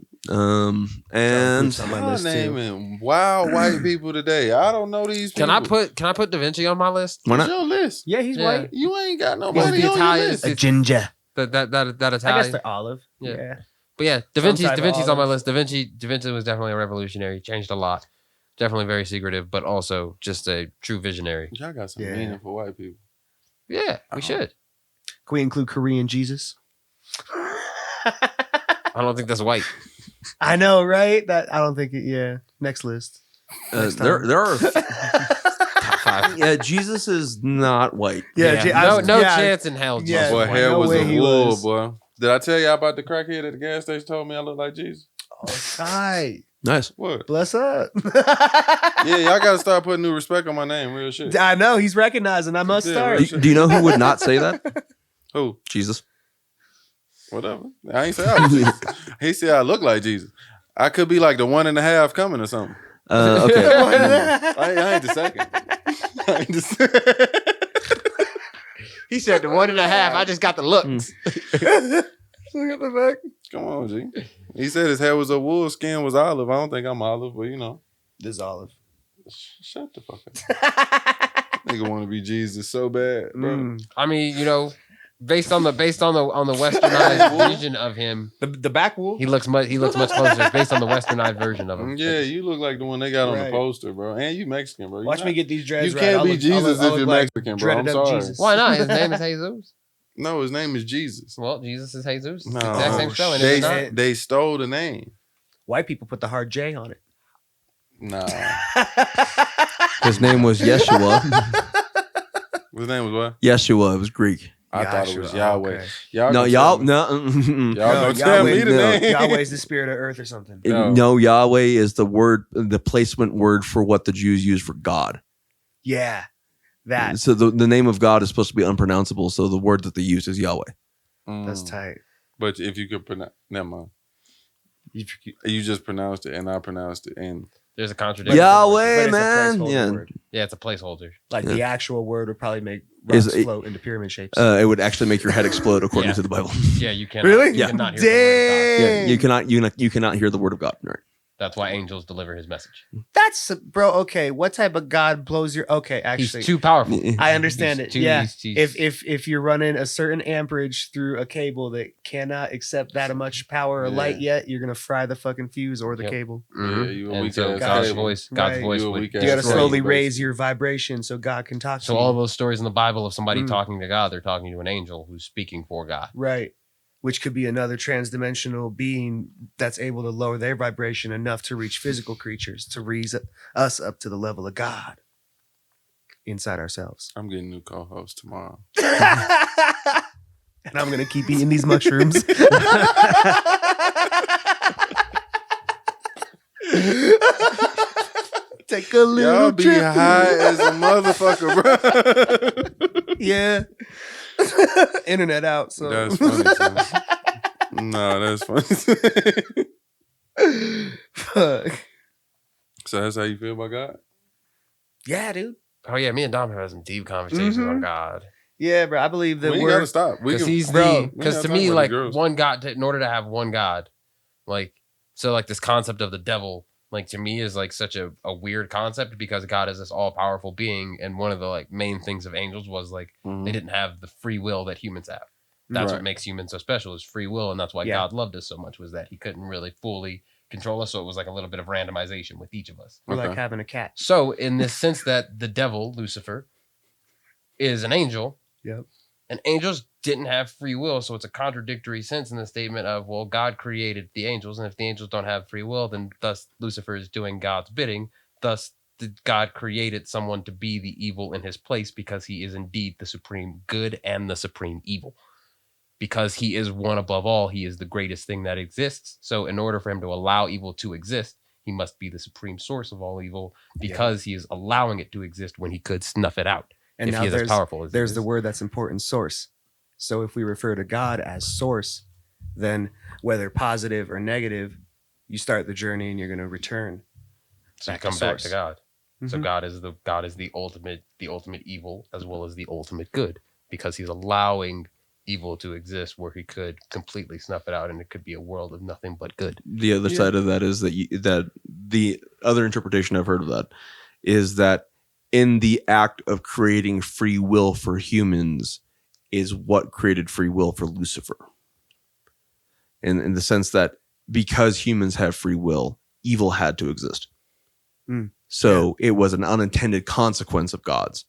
And Puth's on my Y'all list too. naming wild white people today. I don't know these people. Can I put Da Vinci on my list? why What's not? your list? Yeah, he's Yeah. white. You ain't got He's nobody the on your Italian- list. A ginger. That I guess Italian. they're olive. Yeah. Yeah. But yeah, Da Some Vinci's type of on my olive. list. Da Vinci was definitely a revolutionary. Changed a lot. Definitely very secretive, but also just a true visionary. Y'all got some Yeah. meaning for white people. Yeah, we should. Can we include Korean Jesus? I don't think that's white. I know, right? That I don't think it. Yeah. Next list. Next time. there are Top 5. yeah, Jesus is not white. Yeah. No chance in hell. Yeah. Jesus Boy, was white. hair no was way a he wool, was. boy. Did I tell y'all about the crackhead at the gas station told me I look like Jesus? Hi. Nice. What? Bless up. Yeah, y'all got to start putting new respect on my name. Real shit. I know he's recognizing. I must Yeah, start. right. Do you know who would not say that? Who? Jesus. Whatever. I ain't say I was Jesus. He said I look like Jesus. I could be like the 1.5 coming or something. Okay. I ain't the second. I ain't the second. He said the 1.5. I just got the looks. Look at the back. Come on, G. He said his hair was a wool, skin was olive. I don't think I'm olive, but you know. This olive. Shut the fuck up. Nigga want to be Jesus so bad, bro. I mean, you know, based on the westernized vision of him, The back wool. he looks much closer based on the westernized version of him. Yeah, you look like the one they got on the Right. poster, bro. And you Mexican, bro. Watch me get these dreads You right. can't I'll be look- Jesus I'll if you're look like Mexican, bro. I'm dreaded up sorry. Jesus. Why not? His name is Jesus. No, his name is Jesus. Well, Jesus is Jesus. No, Exact same spelling. Is it not? they stole the name. White people put the hard J on it. Nah. His name was Yeshua. His name was what? Yeshua. It was Greek. I thought it was Yahshua, Yahweh. okay. Y'all No, gonna y'all. tell me- No. Y'all No, gonna tell me the Yahweh, name. Yahweh's the spirit of earth or something. No. No, Yahweh is the word, the placement word for what the Jews use for God. Yeah, that. So the name of God is supposed to be unpronounceable. So the word that they use is Yahweh. That's Mm. tight. But if you could pronounce, never mind. You just pronounced it, and I pronounced it, and There's a contradiction. Yahweh, But it's a man. placeholder Yeah. word. Yeah, it's a placeholder. Like Yeah. the actual word would probably make Is rocks it- float into pyramid shapes. It would actually make your head explode according Yeah. to the Bible. Yeah, you cannot. Really? You Yeah. cannot hear the word of God. Yeah, you cannot hear the word of God. Right. That's why angels deliver his message. That's bro. Okay, what type of God blows your? Okay, actually, He's too powerful. I understand He's it. too- Yeah, he's- if you're running a certain amperage through a cable that cannot accept that much power or Yeah. light yet, you're gonna fry the fucking fuse or the Yep. cable. Mhm. yeah, you a And weak so ass God's cable. voice Right. would You a weak You ass gotta Destroy slowly you, raise your vibration so God can talk to So you. all those stories in the Bible of somebody Mm. talking to God, they're talking to an angel who's speaking for God. Right. Which could be another transdimensional being that's able to lower their vibration enough to reach physical creatures, to raise us up to the level of God inside ourselves. I'm getting a new co-host tomorrow. And I'm going to keep eating these mushrooms. Take a little Y'all be trip. high as a motherfucker, bro. Yeah. Internet out. So That's funny. Son. No, that's funny. Fuck. So that's how you feel about God? Yeah, dude. Oh yeah, me and Dom have had some deep conversations Mhm. on God. Yeah, bro. I believe that we ain't gotta we're stop. We Because can, he's bro, the we ain't because gotta to talk me about like the girls. one God in order to have one God, like so like this concept of the devil, like to me is like such a weird concept because God is this all powerful being, and one of the like main things of angels was like Mhm. they didn't have the free will that humans have. That's Right. what makes humans so special is free will, and that's why Yeah. God loved us so much was that he couldn't really fully control us, so it was like a little bit of randomization with each of us. we're like Okay. having a cat. So in this sense that the devil, Lucifer, is an angel, Yep. and angels didn't have free will, so it's a contradictory sense in the statement of, well, God created the angels, and if the angels don't have free will, then thus Lucifer is doing God's bidding. Thus, God created someone to be the evil in his place because he is indeed the supreme good and the supreme evil. Because he is one above all, he is the greatest thing that exists. So in order for him to allow evil to exist, he must be the supreme source of all evil because he is allowing it to exist when he could snuff it out. And if now he is as powerful as he there's is. the word that's important, source. So if we refer to God as source, then whether positive or negative, you start the journey and you're going to return. So you back to come back to source. God. So Mhm. God is the ultimate evil as well as the ultimate good because he's allowing evil to exist where he could completely snuff it out and it could be a world of nothing but good. The other side of that is that the other interpretation I've heard of that is that in the act of creating free will for humans is what created free will for Lucifer. In the sense that because humans have free will, evil had to exist. Mm. So it was an unintended consequence of God's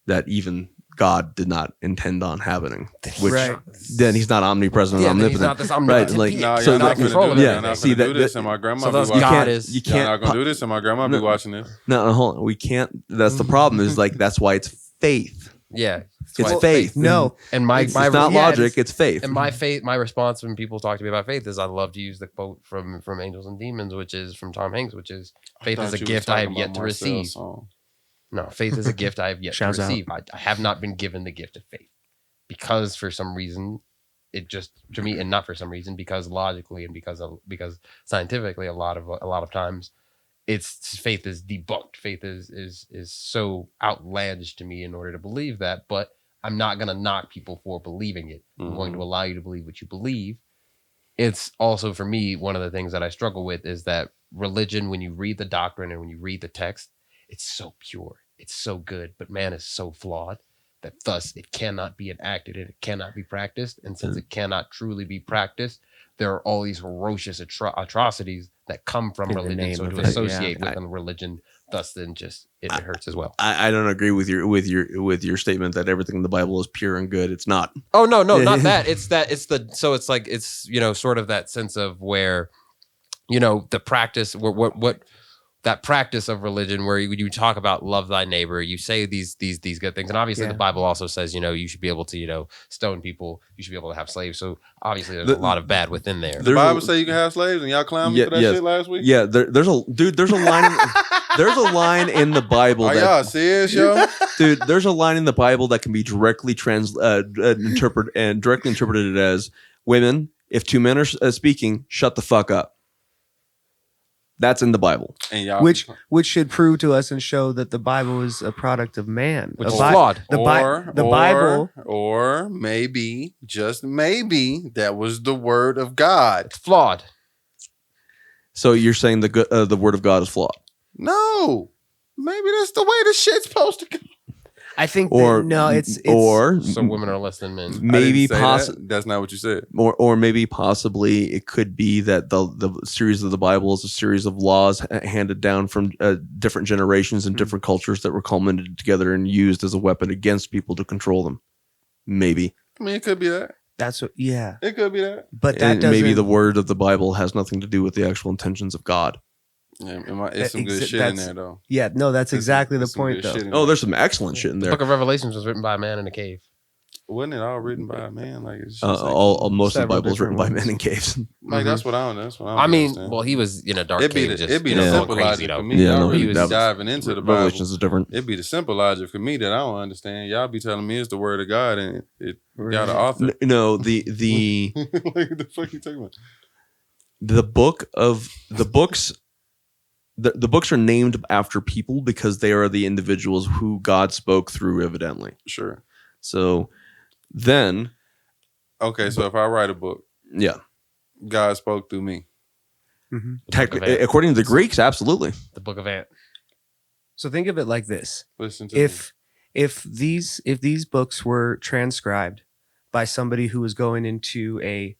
that even God did not intend on happening. Which Right. then he's not omnipresent and then he's omnipotent. not this omnipotent Right, like- being. Nah, So y'all not like- finna control do of this. yeah, Y'all not see, finna do that- this, and my grandma so be those watching. God can't- is you Y'all can't not gonna do this, and my grandma be No. watching this. No, we can't. That's the problem. Is like that's why it's faith. yeah. It's why- faith. No. And my It's not yeah, logic. It's faith. and my response when people talk to me about faith is I love to use the quote from Angels and Demons, which is from Tom Hanks, which is faith is Thought a you was gift I have talking yet about to Marcel's receive. song. No, faith is a gift I have yet to Shouts out. receive. I have not been given the gift of faith because for some reason it just to me, and not for some reason because logically and because scientifically a lot of times it's faith is debunked. Faith is so outlandish to me in order to believe that, but I'm not going to knock people for believing it. I'm going to allow you to believe what you believe. It's also for me one of the things that I struggle with is that religion, when you read the doctrine and when you read the text, it's so pure. it's so good, but man is so flawed that thus it cannot be enacted and it cannot be practiced. And since it cannot truly be practiced, there are all these ferocious atrocities that come from In the religion. name So of to it, associate yeah. with a religion, thus then just it hurts as well. I don't agree with your statement that everything in the Bible is pure and good. It's not. Oh no, not that. It's sort of that sense of where, the practice, what that practice of religion where you talk about love thy neighbor, you say these good things. And obviously the Bible also says, you should be able to, stone people, you should be able to have slaves. So obviously there's a lot of bad within there. The Bible say you can have slaves, and y'all clowned me for that shit last week? Yeah, there's a line there's a line in the Bible Are y'all serious, yo? Dude, there's a line in the Bible that can be directly interpreted as, women, if two men are speaking, shut the fuck up. That's in the Bible. And y'all, Which should prove to us and show that the Bible is a product of man. Which is flawed. The Bible. Or maybe, just maybe, that was the word of God. It's flawed. So you're saying the word of God is flawed? No. Maybe that's the way the shit's supposed to go. I think it's so women are less than men. Maybe that's not what you said. Or maybe possibly it could be that the series of the Bible is a series of laws handed down from different generations and different cultures that were culminated together and used as a weapon against people to control them. Maybe. I mean, it could be that. That's what. Yeah, it could be that. But that doesn't. Maybe the word of the Bible has nothing to do with the actual intentions of God. Yeah, it's some good shit in there, though. Yeah, no, that's exactly the point, though. Oh, there's some excellent shit in there. The Book of Revelations was written by a man in a cave. Wasn't it all written by a man? Like it's just most of the Bible is written by men in caves. Like that's what I don't. I mean, well, he was in a dark cave. It'd be the simple logic for me. Yeah, he was diving into the Bible. Revelations is different. It'd be the simple logic for me that I don't understand. Y'all be telling me it's the word of God and it got an author. No, the like the fuck you talking about? The books are named after people because they are the individuals who God spoke through, evidently. Sure. So then, okay. So if I write a book, yeah, God spoke through me. Mm-hmm. According to the Greeks, absolutely. The Book of Ant. So think of it like this: Listen to me. if these books were transcribed by somebody who was going into a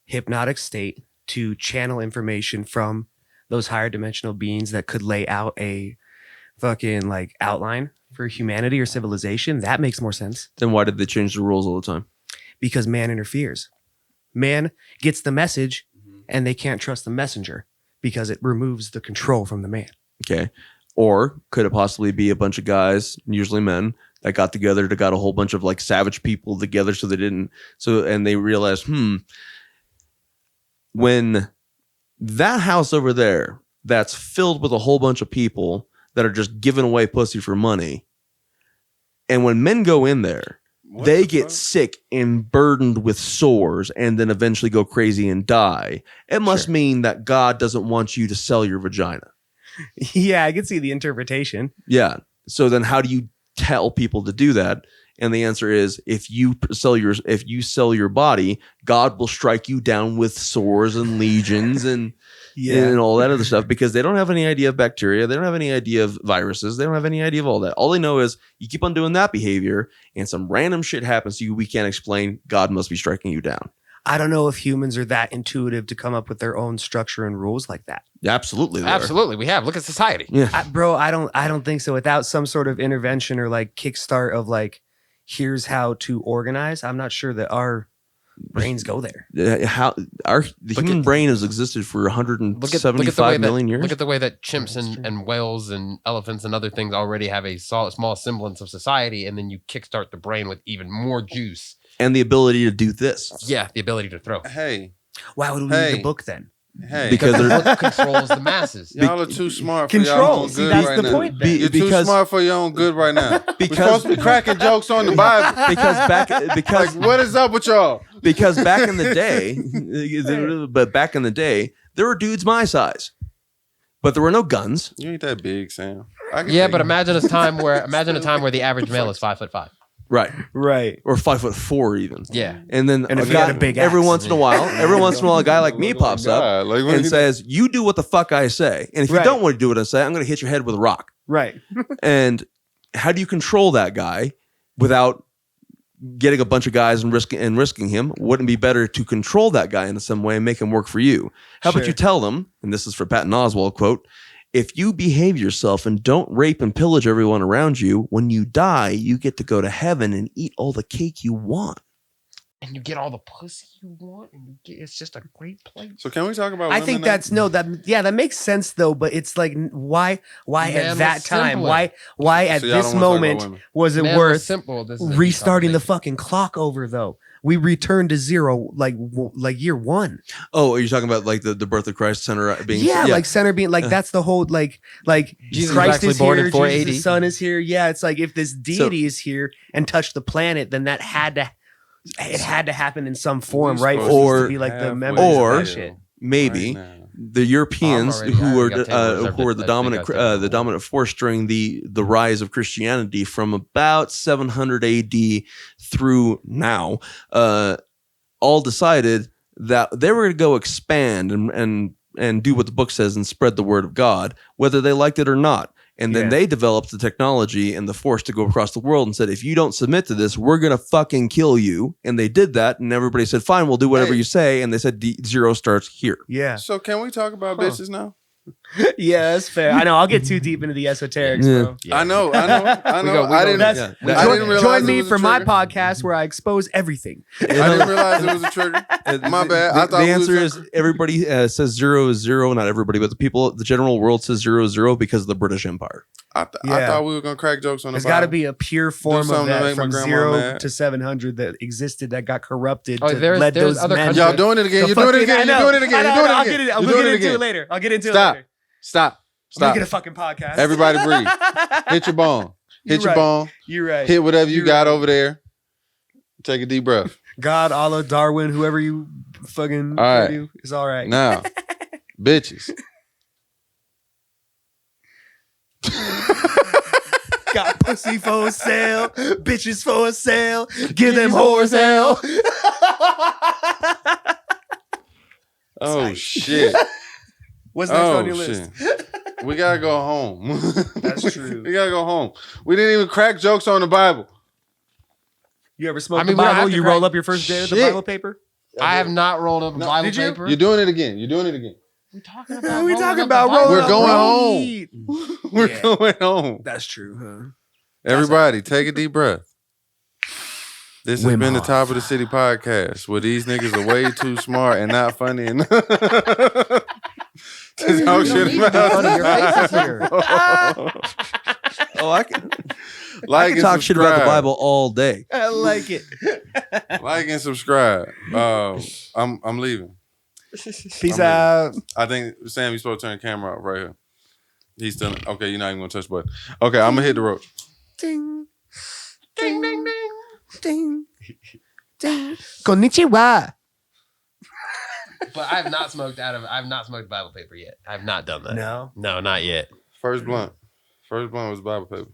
hypnotic state to channel information from those higher dimensional beings that could lay out a fucking like outline for humanity or civilization, that makes more sense. Then why did they change the rules all the time? Because man interferes. Man gets the message and they can't trust the messenger because it removes the control from the man. Okay. Or could it possibly be a bunch of guys, usually men, that got together to got a whole bunch of like savage people together and they realized, when that house over there that's filled with a whole bunch of people that are just giving away pussy for money, and when men go in there, they get sick and burdened with sores and then eventually go crazy and die. It must mean that God doesn't want you to sell your vagina. Yeah, I can see the interpretation. Yeah. So then how do you tell people to do that? And the answer is, if you sell your body, God will strike you down with sores and legions and all that other stuff, because they don't have any idea of bacteria. They don't have any idea of viruses. They don't have any idea of all that. All they know is you keep on doing that behavior and some random shit happens to you we can't explain. God must be striking you down. I don't know if humans are that intuitive to come up with their own structure and rules like that. Absolutely. Absolutely. We have. Look at society. Yeah. I don't think so. Without some sort of intervention or like kickstart of like, here's how to organize, I'm not sure that our brains go there. The human brain has existed for 175 million years. Look at the way that chimps and whales and elephants and other things already have a small semblance of society, and then you kickstart the brain with even more juice. And the ability to do this. Yeah, the ability to throw. Hey. Why would we need the book then? Hey. Because the book controls the masses. Y'all are too smart for your own good that's right the now. point. You're too smart for your own good right now. We're supposed to be cracking jokes on the Bible. Because what is up with y'all? Because back in the day, there were dudes my size, but there were no guns. You ain't that big, Sam. Yeah, but imagine a time where the average male is 5'5". Right. Or 5'4" even. Yeah. And then if you had a big axe. every once in a while, a guy like me pops up and says, "You do what the fuck I say, and if you don't want to do what I say, I'm going to hit your head with a rock." Right. And how do you control that guy without getting a bunch of guys and risking him? Wouldn't it be better to control that guy in some way and make him work for you? How about you tell them, and this is for Patton Oswalt, quote, if you behave yourself and don't rape and pillage everyone around you, when you die, you get to go to heaven and eat all the cake you want. And you get all the pussy you want, and it's just a great place. So can we talk about? I think that's that makes sense though. But it's like, why at that time? Why at this moment was it worth restarting the fucking clock over though? We returned to zero like year one. Oh, are you talking about like the birth of Christ center being? Like center being like that's the whole like Jesus Christ is born here, in 480. Jesus' son is here. Yeah, it's like if this deity is here and touched the planet, then that had to happen in some form, right? Or to be like the members or of that shit. maybe the Europeans who were the dominant force during the rise of Christianity from about 700 AD through now, all decided that they were going to go expand and do what the book says and spread the word of God, whether they liked it or not. And then they developed the technology and the force to go across the world and said, if you don't submit to this, we're going to fucking kill you. And they did that. And everybody said, fine, we'll do whatever you say. And they said, zero starts here. Yeah. So can we talk about bitches now? Yeah, that's fair. I know. I'll get too deep into the esoterics, bro. Yeah. I know. I didn't realize join me for my podcast where I expose everything. I didn't realize it was a trigger. My bad. I thought the answer is everybody says 0 is 0. Not everybody, but the general world says 0 is 0 because of the British Empire. I thought we were gonna crack jokes on the Bible. There's got to be a pure form of that from 0 mad. to 700 that existed that got corrupted. There's those other men. Y'all doing it again. You're doing it again. You're doing it again. I'll get into it later. I'll get into it later. Stop. Make it a fucking podcast. Everybody breathe. Hit your bone. Hit your bone. You're right. Hit whatever you got over there. Take a deep breath. God, Allah, Darwin, whoever you fucking do, is all right. Now, bitches. Got pussy for sale, bitches for sale, give them whores hell. Oh shit. What's next on your list? We gotta go home. That's true. We gotta go home. We didn't even crack jokes on the Bible. You ever smoked the Bible? You roll up your first day with the Bible paper? I have not rolled up a Bible paper. You're doing it again. You're doing it again. We're talking about. We're going home. We're going home. That's true, huh? Everybody, take a deep breath. This has been the Top of the City podcast, where these niggas are way too smart and not funny enough to talk shit about. I can talk shit about the Bible all day. I like it. Like and subscribe. I'm leaving. Peace out. I think Sam, you're supposed to turn the camera off right here. He's still okay. You're not even gonna touch the button. Okay, I'm gonna hit the road. Ding, ding, ding, ding, ding, ding. Konnichiwa. But I've not smoked Bible paper yet. I've not done that. No, not yet. First blunt was Bible paper.